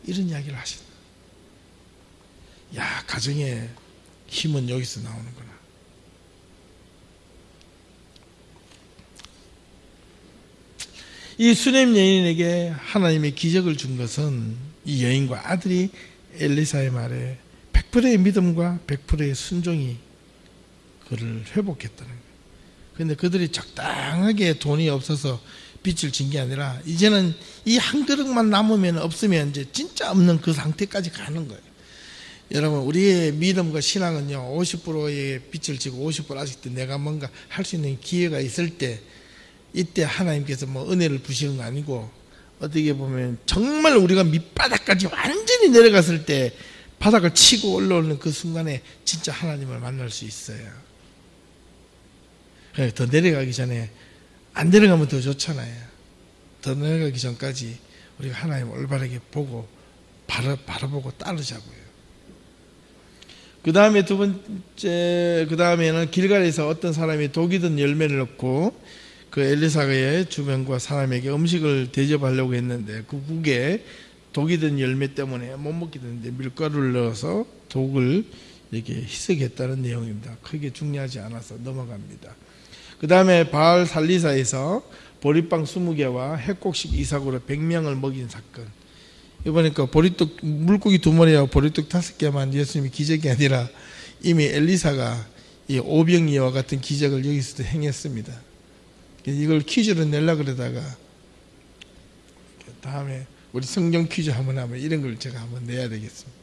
이런 이야기를 하신다. 야, 가정의 힘은 여기서 나오는구나. 이 수넴 여인에게 하나님의 기적을 준 것은 이 여인과 아들이 엘리사의 말에 100%의 믿음과 100%의 순종이 그를 회복했다는 거예요. 그런데 그들이 적당하게 돈이 없어서 빚을 진 게 아니라 이제는 이 한 그릇만 남으면 없으면 이제 진짜 없는 그 상태까지 가는 거예요. 여러분, 우리의 믿음과 신앙은요, 50%의 빚을 지고 50% 아직도 내가 뭔가 할 수 있는 기회가 있을 때, 이때 하나님께서 뭐 은혜를 부시는 거 아니고, 어떻게 보면 정말 우리가 밑바닥까지 완전히 내려갔을 때 바닥을 치고 올라오는 그 순간에 진짜 하나님을 만날 수 있어요. 더 내려가기 전에, 안 내려가면 더 좋잖아요. 더 내려가기 전까지 우리가 하나님을 올바르게 보고 바라보고 따르자고요. 그 다음에 두 번째, 그 다음에는 길갈에서 어떤 사람이 독이 든 열매를 넣고 그 엘리사의 주변과 사람에게 음식을 대접하려고 했는데 그 국에 독이 든 열매 때문에 못 먹게 됐는데 밀가루를 넣어서 독을 이렇게 희석했다는 내용입니다. 크게 중요하지 않아서 넘어갑니다. 그 다음에 바알 살리사에서 보리빵 20개와 핵곡식 이삭으로 100명을 먹인 사건. 이보니까 보리떡, 물고기 2마리하고 보리떡 5개만 예수님이 기적이 아니라 이미 엘리사가 이 오병이와 같은 기적을 여기서도 행했습니다. 이걸 퀴즈로 내려고 그러다가 다음에 우리 성경 퀴즈 한번 하면 이런 걸 제가 한번 내야 되겠습니다.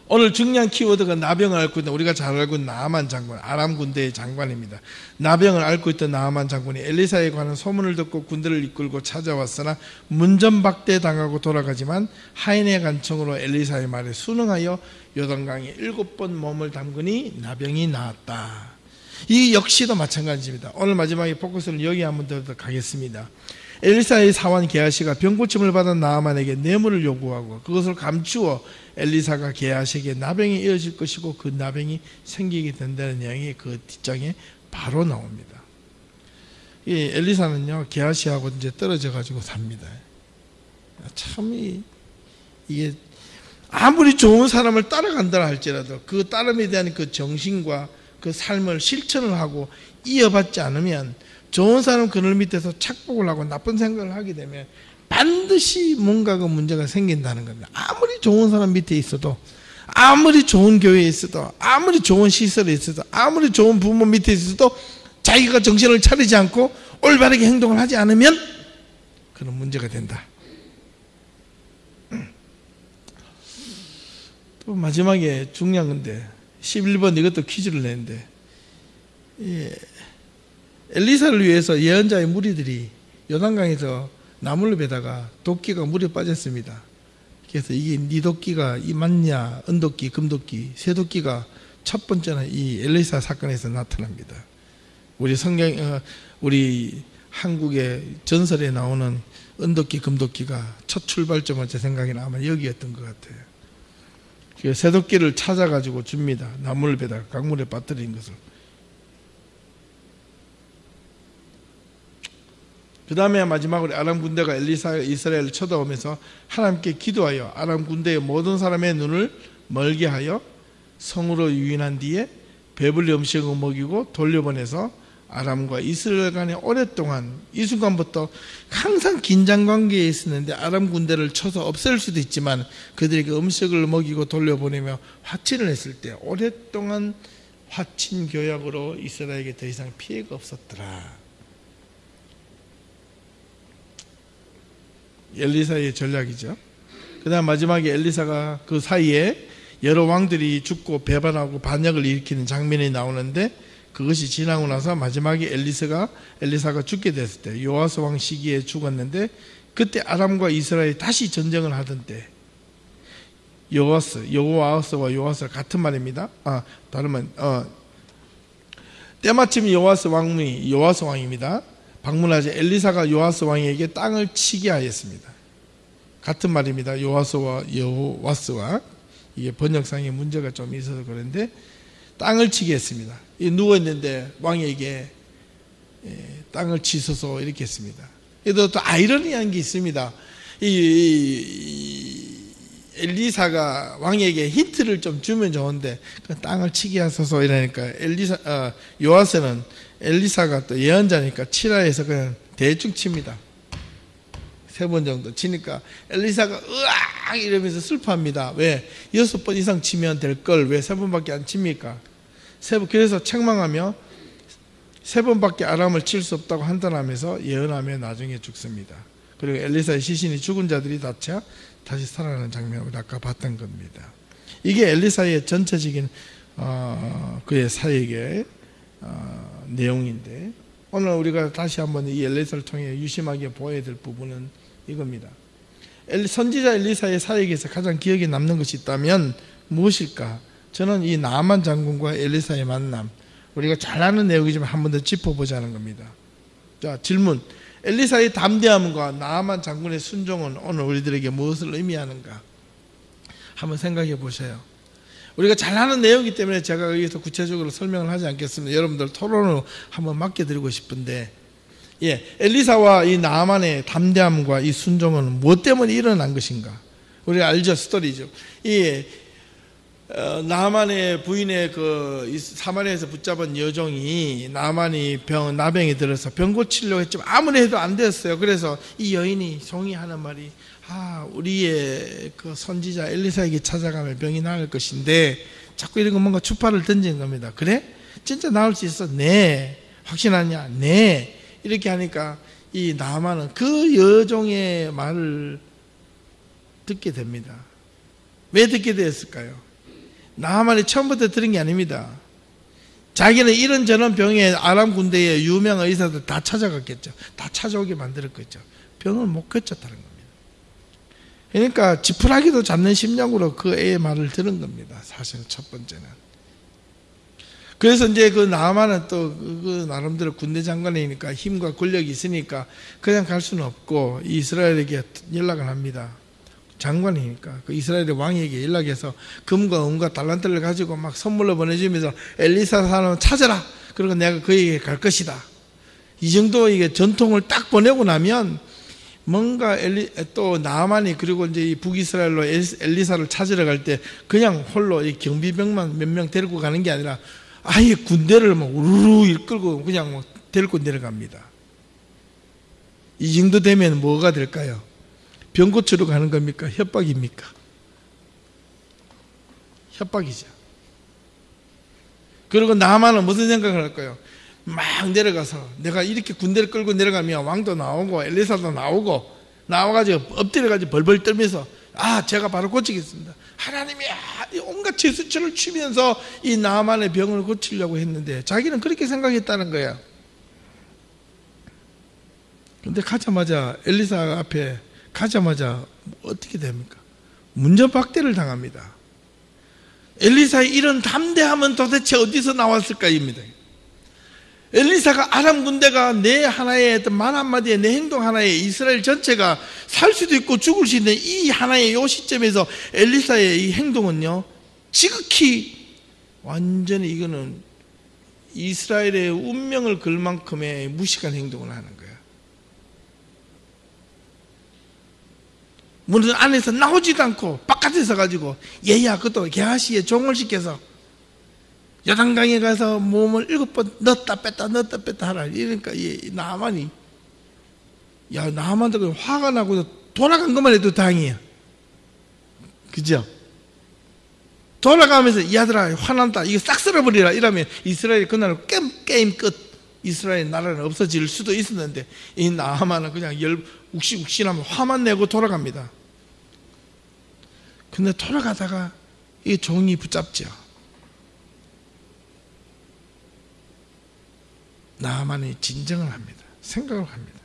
오늘 중요한 키워드가 나병을 앓고 있는, 우리가 잘 알고 있는 나아만 장관, 아람 군대의 장관입니다. 나병을 앓고 있던 나아만 장군이 엘리사에 관한 소문을 듣고 군대를 이끌고 찾아왔으나 문전박대 당하고 돌아가지만 하인의 간청으로 엘리사의 말에 순응하여 요단강에 7번 몸을 담그니 나병이 나았다. 이 역시도 마찬가지입니다. 오늘 마지막에 포커스를 여기 한번 더 가겠습니다. 엘리사의 사원 게하시가 병고침을 받은 나아만에게 뇌물을 요구하고 그것을 감추어 엘리사가 게하시에게 나병이 이어질 것이고 그 나병이 생기게 된다는 내용이 그 뒷장에 바로 나옵니다. 이 엘리사는요, 게하시하고 이제 떨어져 가지고 삽니다. 참 이게 아무리 좋은 사람을 따라간다 할지라도 그 따름에 대한 그 정신과 그 삶을 실천을 하고 이어받지 않으면, 좋은 사람 그늘 밑에서 착복을 하고 나쁜 생각을 하게 되면 반드시 뭔가가 문제가 생긴다는 겁니다. 아무리 좋은 사람 밑에 있어도, 아무리 좋은 교회에 있어도, 아무리 좋은 시설에 있어도, 아무리 좋은 부모 밑에 있어도 자기가 정신을 차리지 않고 올바르게 행동을 하지 않으면 그런 문제가 된다. 또 마지막에 중요한 건데 11번 이것도 퀴즈를 냈는데, 엘리사를 위해서 예언자의 무리들이 요단강에서 나무를 베다가 도끼가 물에 빠졌습니다. 그래서 이게 네 도끼가 이 맞냐, 은도끼, 금도끼, 쇠도끼가 첫 번째는 이 엘리사 사건에서 나타납니다. 우리 우리 한국의 전설에 나오는 은도끼, 금도끼가 첫 출발점은 제 생각에는 아마 여기였던 것 같아요. 쇠도끼를 찾아가지고 줍니다. 나무를 베다가 강물에 빠뜨린 것을. 그 다음에 마지막으로 아람 군대가 엘리사가 이스라엘을 쳐다오면서 하나님께 기도하여 아람 군대의 모든 사람의 눈을 멀게 하여 성으로 유인한 뒤에 배불리 음식을 먹이고 돌려보내서 아람과 이스라엘 간에 오랫동안, 이 순간부터 항상 긴장 관계에 있었는데 아람 군대를 쳐서 없앨 수도 있지만 그들에게 음식을 먹이고 돌려보내며 화친을 했을 때 오랫동안 화친 교약으로 이스라엘에게 더 이상 피해가 없었더라. 엘리사의 전략이죠. 그 다음 마지막에 엘리사가 그 사이에 여러 왕들이 죽고 배반하고 반역을 일으키는 장면이 나오는데, 그것이 지나고 나서 마지막에 엘리사가 죽게 됐을 때, 요아스 왕 시기에 죽었는데, 그때 아람과 이스라엘이 다시 전쟁을 하던 때, 여호와스와 요아스가 같은 말입니다. 다르면 때마침 요아스 왕입니다. 방문하자 엘리사가 요아스 왕에게 땅을 치게 하였습니다. 같은 말입니다. 요아스와 이게 번역상에 문제가 좀 있어서 그런데 땅을 치게 했습니다. 누워있는데 왕에게 땅을 치소서 이렇게 했습니다. 그래도 또 아이러니한 게 있습니다. 엘리사가 왕에게 힌트를 좀 주면 좋은데 그 땅을 치게 하소서 이러니까 요아스는 엘리사가 또 예언자니까 치라 해서 그냥 대충 칩니다. 3번 정도 치니까 엘리사가 으악 이러면서 슬퍼합니다. 왜? 6번 이상 치면 될 걸 왜 3번밖에 안 칩니까? 그래서 책망하며 3번밖에 아람을 칠 수 없다고 한탄하면서 예언하며 나중에 죽습니다. 그리고 엘리사의 시신이 죽은 자들이 다시 살아나는 장면을 아까 봤던 겁니다. 이게 엘리사의 전체적인 그의 사역의 내용인데, 오늘 우리가 다시 한번 이 엘리사를 통해 유심하게 보아야 될 부분은 이겁니다. 선지자 엘리사의 사역에서 가장 기억에 남는 것이 있다면 무엇일까? 저는 이 나아만 장군과 엘리사의 만남, 우리가 잘 아는 내용이지만 한 번 더 짚어보자는 겁니다. 자, 질문. 엘리사의 담대함과 나아만 장군의 순종은 오늘 우리들에게 무엇을 의미하는가? 한번 생각해 보세요. 우리가 잘 아는 내용이기 때문에 제가 여기서 구체적으로 설명을 하지 않겠습니다. 여러분들 토론으로 한번 맡겨드리고 싶은데, 엘리사와 이 나아만의 담대함과 이 순종은 무엇 때문에 일어난 것인가? 우리가 알죠, 스토리죠. 나아만의 부인의 사마리아에서 붙잡은 여종이 나아만이 나병이 들어서 병 고치려고 했지만 아무리 해도 안 됐어요. 그래서 이 여인이 종이 하는 말이, 우리의 그 선지자 엘리사에게 찾아가면 병이 나을 것인데, 자꾸 이런 거 뭔가 추파를 던지는 겁니다. 그래? 진짜 나을 수 있어? 네. 확신하냐? 네. 이렇게 하니까 이 나아만은 그 여종의 말을 듣게 됩니다. 왜 듣게 되었을까요? 나하만이 처음부터 들은 게 아닙니다. 자기는 이런저런 병에 아람 군대의 유명한 의사들 다 찾아갔겠죠. 다 찾아오게 만들었겠죠. 병을 못 고쳤다는 겁니다. 그러니까 지푸라기도 잡는 심령으로 그 애의 말을 들은 겁니다. 사실 첫 번째는. 그래서 이제 그 나하만은 또 그 나름대로 군대 장관이니까 힘과 권력이 있으니까 그냥 갈 수는 없고 이스라엘에게 연락을 합니다. 장관이니까 그 이스라엘의 왕에게 연락해서 금과 은과 달란트를 가지고 막 선물로 보내주면서 엘리사 사람을 찾아라. 그리고 내가 그에게 갈 것이다. 이 정도 이게 전통을 딱 보내고 나면 뭔가 또 나하만이 그리고 이제 이 북이스라엘로 엘리사를 찾으러 갈 때 그냥 홀로 이 경비병만 몇 명 데리고 가는 게 아니라 아예 군대를 막 우르르 이끌고 그냥 막 데리고 내려갑니다. 이 정도 되면 뭐가 될까요? 병 고치러 가는 겁니까? 협박입니까? 협박이죠. 그리고 나하만은 무슨 생각을 할까요? 막 내려가서 내가 이렇게 군대를 끌고 내려가면 왕도 나오고 엘리사도 나오고 나와가지고 엎드려가지고 벌벌 떨면서 제가 바로 고치겠습니다. 하나님이 온갖 제스처를 치면서 이 나하만의 병을 고치려고 했는데 자기는 그렇게 생각했다는 거야. 근데 가자마자 엘리사 앞에 가자마자 어떻게 됩니까? 문전박대를 당합니다. 엘리사의 이런 담대함은 도대체 어디서 나왔을까입니다. 엘리사가 아람 군대가 내 하나의 어떤 말 한마디에 내 행동 하나에 이스라엘 전체가 살 수도 있고 죽을 수 있는 이 하나의 요 시점에서 엘리사의 이 행동은요 지극히 완전히 이거는 이스라엘의 운명을 걸 만큼의 무식한 행동을 하는 거예요. 문 안에서 나오지도 않고 바깥에서 가지고 얘야 그것도 게하시에 종을 시켜서 요단강에 가서 몸을 7번 넣었다 뺐다 하라. 이러니까 이 나하만이 나하만도 화가 나고 돌아간 것만 해도 다행이야. 그죠? 돌아가면서 이 아들아 화난다 이거 싹 쓸어버리라 이러면 이스라엘이 그날 게임 끝. 이스라엘 나라는 없어질 수도 있었는데 이 나하만은 그냥 욱신욱신하면 화만 내고 돌아갑니다. 근데 돌아가다가 이 종이 붙잡죠. 나하만이 진정을 합니다. 생각을 합니다.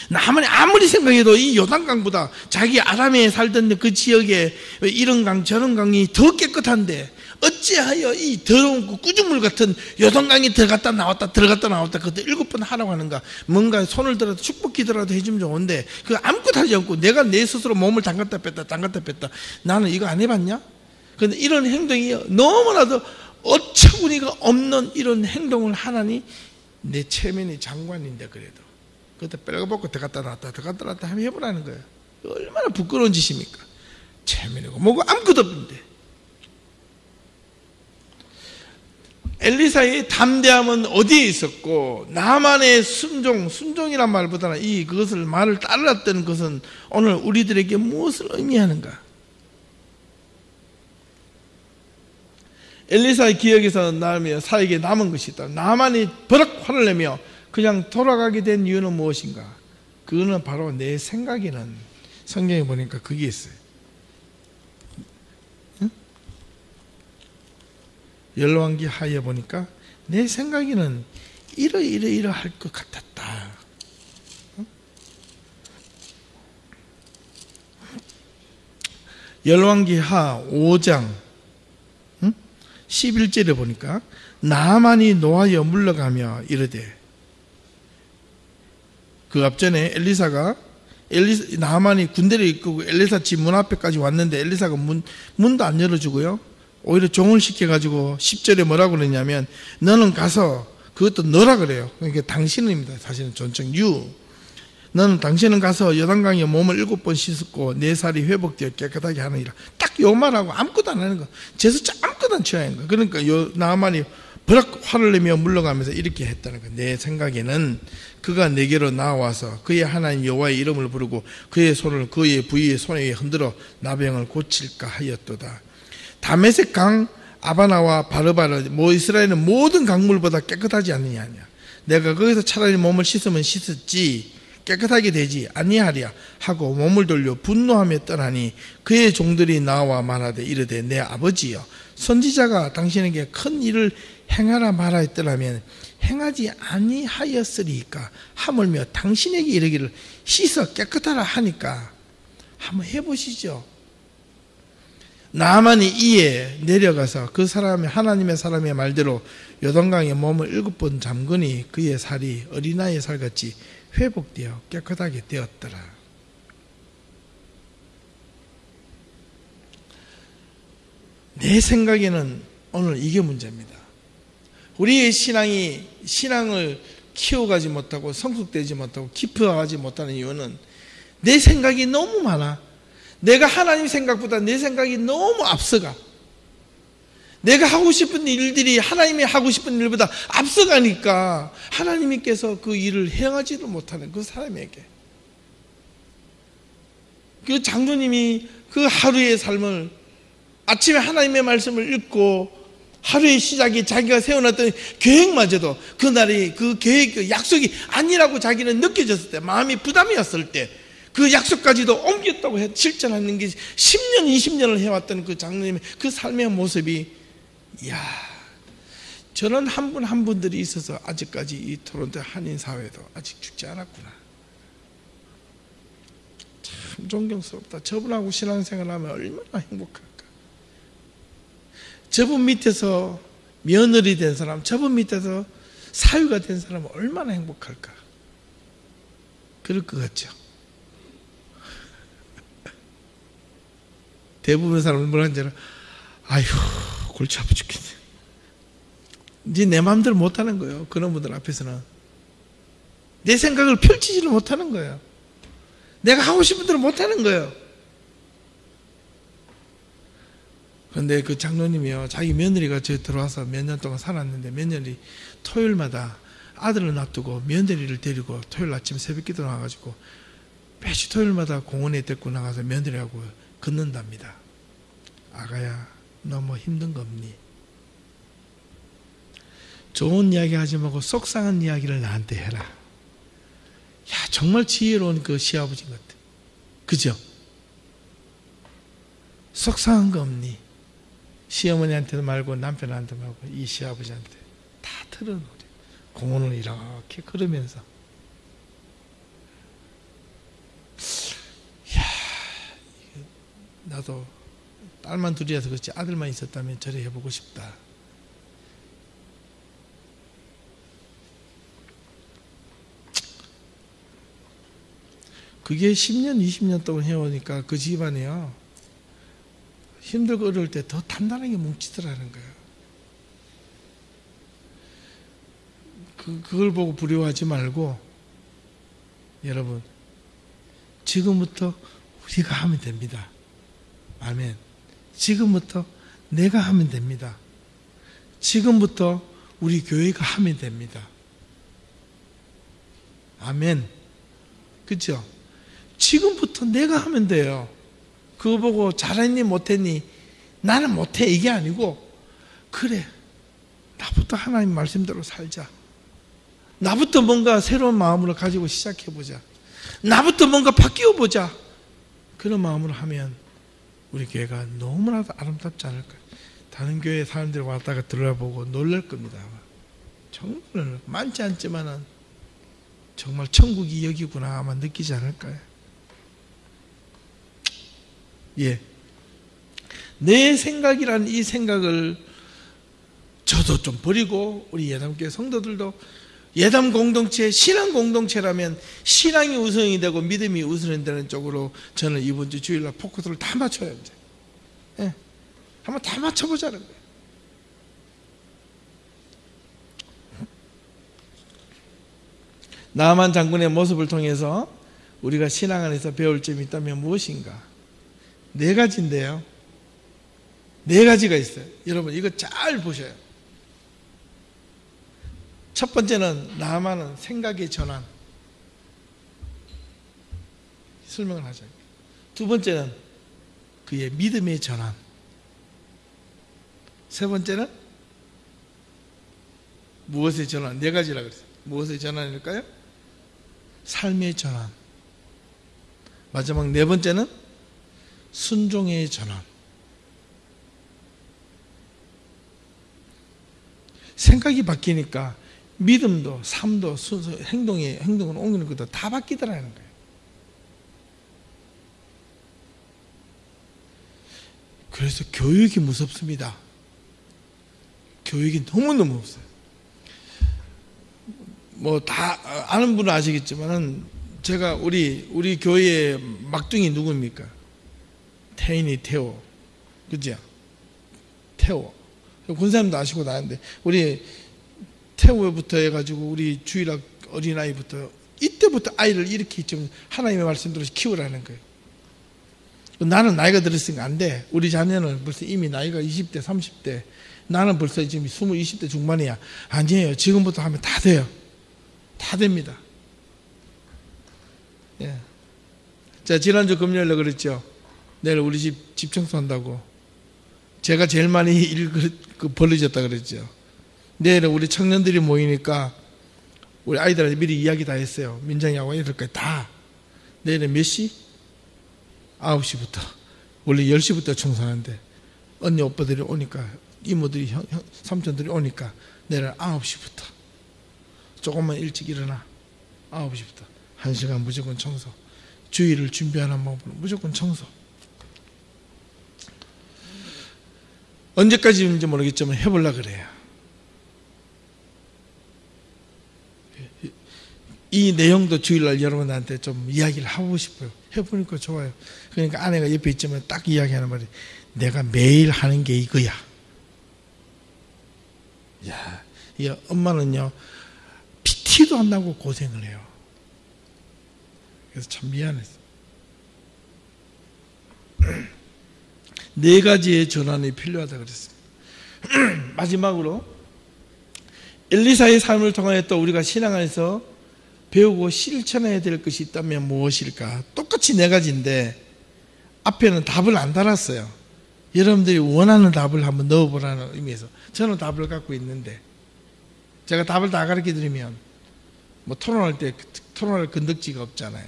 나하만이 아무리 생각해도 이 요단강보다 자기 아람에 살던 그 지역에 이런 강 저런 강이 더 깨끗한데 어찌하여 이 더러운 꾸중물 같은 요단강에 들어갔다 나왔다 그것도 7번 하라고 하는가. 뭔가 손을 들어도 축복 기도라도 해주면 좋은데 그거 아무것도 하지 않고 내가 내 스스로 몸을 담갔다 뺐다 나는 이거 안 해봤냐? 그런데 이런 행동이 너무나도 어처구니가 없는 이런 행동을 하나니 내 체면이 장관인데 그래도 그것도 빨가벗고 들어갔다 나왔다 하면 해보라는 거예요. 얼마나 부끄러운 짓입니까? 체면이고 뭐고 아무것도 없는데. 엘리사의 담대함은 어디에 있었고 나하만의 순종이란 말보다는 그것을 말을 따르었던 것은 오늘 우리들에게 무엇을 의미하는가? 엘리사의 기억에서 사에게 남은 것이 있다. 나하만이 버럭 화를 내며 그냥 돌아가게 된 이유는 무엇인가? 그거는 바로 내 생각에는 성경에 보니까 그게 있어요. 응? 열왕기 하에 보니까 내 생각에는 이러할 것 같았다. 응? 열왕기 하 5장 11절에 보니까 나하만이 노하여 물러가며 이르되 그 앞전에 나하만이 군대를 이끌고 엘리사 집 문 앞에까지 왔는데 엘리사가 문도 안 열어주고요. 오히려 종을 시켜가지고 10절에 뭐라고 그러냐면 너는 가서 그것도 너라 그래요. 그러니까 당신입니다. 사실은 존칭 너는 당신은 가서 요단강에 몸을 7번 씻었고 내 살이 회복되어 깨끗하게 하느니라. 딱 요 말하고 아무것도 안 하는 거. 제수자 아무것도 안 취하는 거. 그러니까 나하만이 버럭 화를 내며 물러가면서 이렇게 했다는 거. 내 생각에는 그가 내게로 나와서 그의 하나님 여호와의 이름을 부르고 그의 손을 그의 부위의 손에 흔들어 나병을 고칠까 하였도다. 다메섹 강 아바나와 바르바르 이스라엘은 모든 강물보다 깨끗하지 않느냐. 내가 거기서 차라리 몸을 씻으면 씻었지 깨끗하게 되지 아니하랴 하고 몸을 돌려 분노하며 떠나니 그의 종들이 나와 말하되 이르되 내 아버지여 선지자가 당신에게 큰 일을 행하라 말하 했더라면 행하지 아니하였으리까 하물며 당신에게 이르기를 씻어 깨끗하라 하니까 한번 해보시죠. 나아만이 이에 내려가서 그 사람의 하나님의 사람의 말대로 요단강에 몸을 7번 잠그니 그의 살이 어린아이의 살같이 회복되어 깨끗하게 되었더라. 내 생각에는 오늘 이게 문제입니다. 우리의 신앙을 키워가지 못하고 성숙되지 못하고 깊어가지 못하는 이유는 내 생각이 너무 많아. 내가 하나님 생각보다 내 생각이 너무 앞서가. 내가 하고 싶은 일들이 하나님이 하고 싶은 일보다 앞서가니까 하나님께서 그 일을 행하지도 못하는 그 사람에게, 그 장로님이 그 하루의 삶을 아침에 하나님의 말씀을 읽고 하루의 시작이 자기가 세워놨던 계획마저도 그날이 그 계획, 그 약속이 아니라고 자기는 느껴졌을 때, 마음이 부담이었을 때 그 약속까지도 옮겼다고 실천하는 게 10년, 20년을 해왔던 그 장로님의 그 삶의 모습이, 이야, 저런 한 분 한 분들이 있어서 아직까지 이 토론토 한인사회도 아직 죽지 않았구나. 참 존경스럽다. 저분하고 신앙생활하면 얼마나 행복할까. 저분 밑에서 며느리 된 사람, 저분 밑에서 사위가 된 사람은 얼마나 행복할까. 그럴 것 같죠. 대부분의 사람은 뭐라는 줄 알아? 아휴, 골치 아파 죽겠네. 이제 내 마음대로 못하는 거예요. 그런 분들 앞에서는 내 생각을 펼치지를 못하는 거예요. 내가 하고 싶은 대로 못하는 거예요. 그런데 그 장로님이요, 자기 며느리가 저 들어와서 몇 년 동안 살았는데, 며느리 토요일마다 아들을 놔두고 며느리를 데리고 토요일 아침 새벽기도 나와가지고 매주 토요일마다 공원에 데리고 나가서 며느리하고 걷는답니다. 아가야, 너 뭐 힘든 거 없니? 좋은 이야기 하지 말고 속상한 이야기를 나한테 해라. 야, 정말 지혜로운 그 시아버지인 것 같아. 그죠? 속상한 거 없니? 시어머니한테도 말고 남편한테 말고 이 시아버지한테 다 틀어놓으래. 공원을 이렇게 걸으면서. 나도 딸만 둘이라서 그렇지 아들만 있었다면 저래 해보고 싶다. 그게 10년, 20년 동안 해오니까 그 집안이요, 힘들고 어려울 때 더 단단하게 뭉치더라는 거예요. 그걸 보고 부러워하지 말고, 여러분, 지금부터 우리가 하면 됩니다. 아멘. 지금부터 내가 하면 됩니다. 지금부터 우리 교회가 하면 됩니다. 아멘. 그렇죠? 지금부터 내가 하면 돼요. 그거 보고 잘했니 못했니, 나는 못해 이게 아니고, 그래, 나부터 하나님 말씀대로 살자. 나부터 뭔가 새로운 마음으로 가지고 시작해보자. 나부터 뭔가 바뀌어보자. 그런 마음으로 하면 우리 교회가 너무나도 아름답지 않을까. 다른 교회 사람들이 왔다가 들어보고 놀랄 겁니다. 정말 많지 않지만은 정말 천국이 여기구나 아마 느끼지 않을까요? 예. 내 생각이라는 이 생각을 저도 좀 버리고, 우리 예담교회 성도들도 예담 공동체, 신앙 공동체라면 신앙이 우선이 되고 믿음이 우선이 되는 쪽으로 저는 이번 주 주일날 포커스를 다 맞춰요. 이제. 예. 한번 다 맞춰보자는 거예요. 나만 장군의 모습을 통해서 우리가 신앙 안에서 배울 점이 있다면 무엇인가? 4가지인데요. 4가지가 있어요. 여러분 이거 잘 보셔요. 첫 번째는 나만은 생각의 전환. 설명을 하죠. 두 번째는 그의 믿음의 전환. 세 번째는 무엇의 전환? 4가지라고 그랬어요. 무엇의 전환일까요? 삶의 전환. 마지막 네 번째는 순종의 전환. 생각이 바뀌니까 믿음도, 삶도, 행동을 옮기는 것도 다 바뀌더라는 거예요. 그래서 교육이 무섭습니다. 교육이 너무너무 없어요. 뭐 다 아는 분은 아시겠지만은 제가 우리 교회의 막둥이 누굽니까? 태인이 태호, 그죠? 태호. 군사님도 아시고 나는데 우리 태호부터 해가지고 우리 주일학 어린아이부터 이때부터 아이를 이렇게 좀 하나님의 말씀대로 키우라는 거예요. 나는 나이가 들었으니까 안 돼. 우리 자녀는 벌써 이미 나이가 20대, 30대. 나는 벌써 지금 20대 중반이야. 아니에요. 지금부터 하면 다 돼요. 다 됩니다. 예. 자, 지난주 금요일에 그랬죠. 내일 우리 집 청소한다고. 제가 제일 많이 일 벌어졌다 그랬죠. 내일 우리 청년들이 모이니까 우리 아이들한테 미리 이야기 다 했어요. 민정이하고 이럴까지 다. 내일은 몇 시? 9시부터. 원래 10시부터 청소하는데 언니 오빠들이 오니까 이모들이 삼촌들이 오니까 내일 9시부터 조금만 일찍 일어나. 9시부터 1시간 무조건 청소. 주일을 준비하는 마음으로 무조건 청소. 언제까지인지 모르겠지만 해보려고 그래요. 이 내용도 주일날 여러분한테 좀 이야기를 하고 싶어요. 해보니까 좋아요. 그러니까 아내가 옆에 있지만 딱 이야기하는 말이 내가 매일 하는 게 이거야. 야, 이 엄마는요 PT도 안 나고 고생을 해요. 그래서 참 미안했어. 네 가지의 전환이 필요하다 그랬습니다. 마지막으로 엘리사의 삶을 통하여 또 우리가 신앙에서 배우고 실천해야 될 것이 있다면 무엇일까? 똑같이 네 가지인데 앞에는 답을 안 달았어요. 여러분들이 원하는 답을 한번 넣어보라는 의미에서 저는 답을 갖고 있는데 제가 답을 다 가르쳐드리면 뭐 토론할 때 토론할 건덕지가 없잖아요.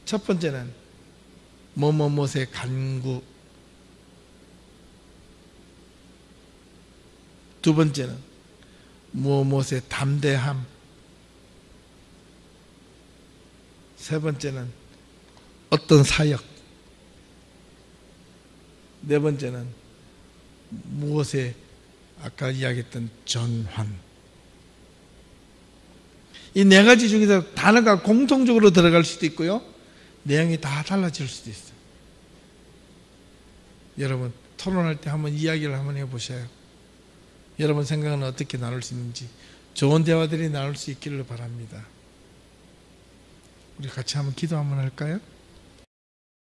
첫 번째는 뭐뭐뭐의 간구, 두 번째는 뭐뭐의 담대함, 세 번째는 어떤 사역, 네 번째는 무엇에 아까 이야기했던 전환. 이 네 가지 중에서 단어가 공통적으로 들어갈 수도 있고요. 내용이 다 달라질 수도 있어요. 여러분 토론할 때 한번 이야기를 한번 해보셔요. 여러분 생각은 어떻게 나눌 수 있는지 좋은 대화들이 나눌 수 있기를 바랍니다. 우리 같이 한번 기도 한번 할까요?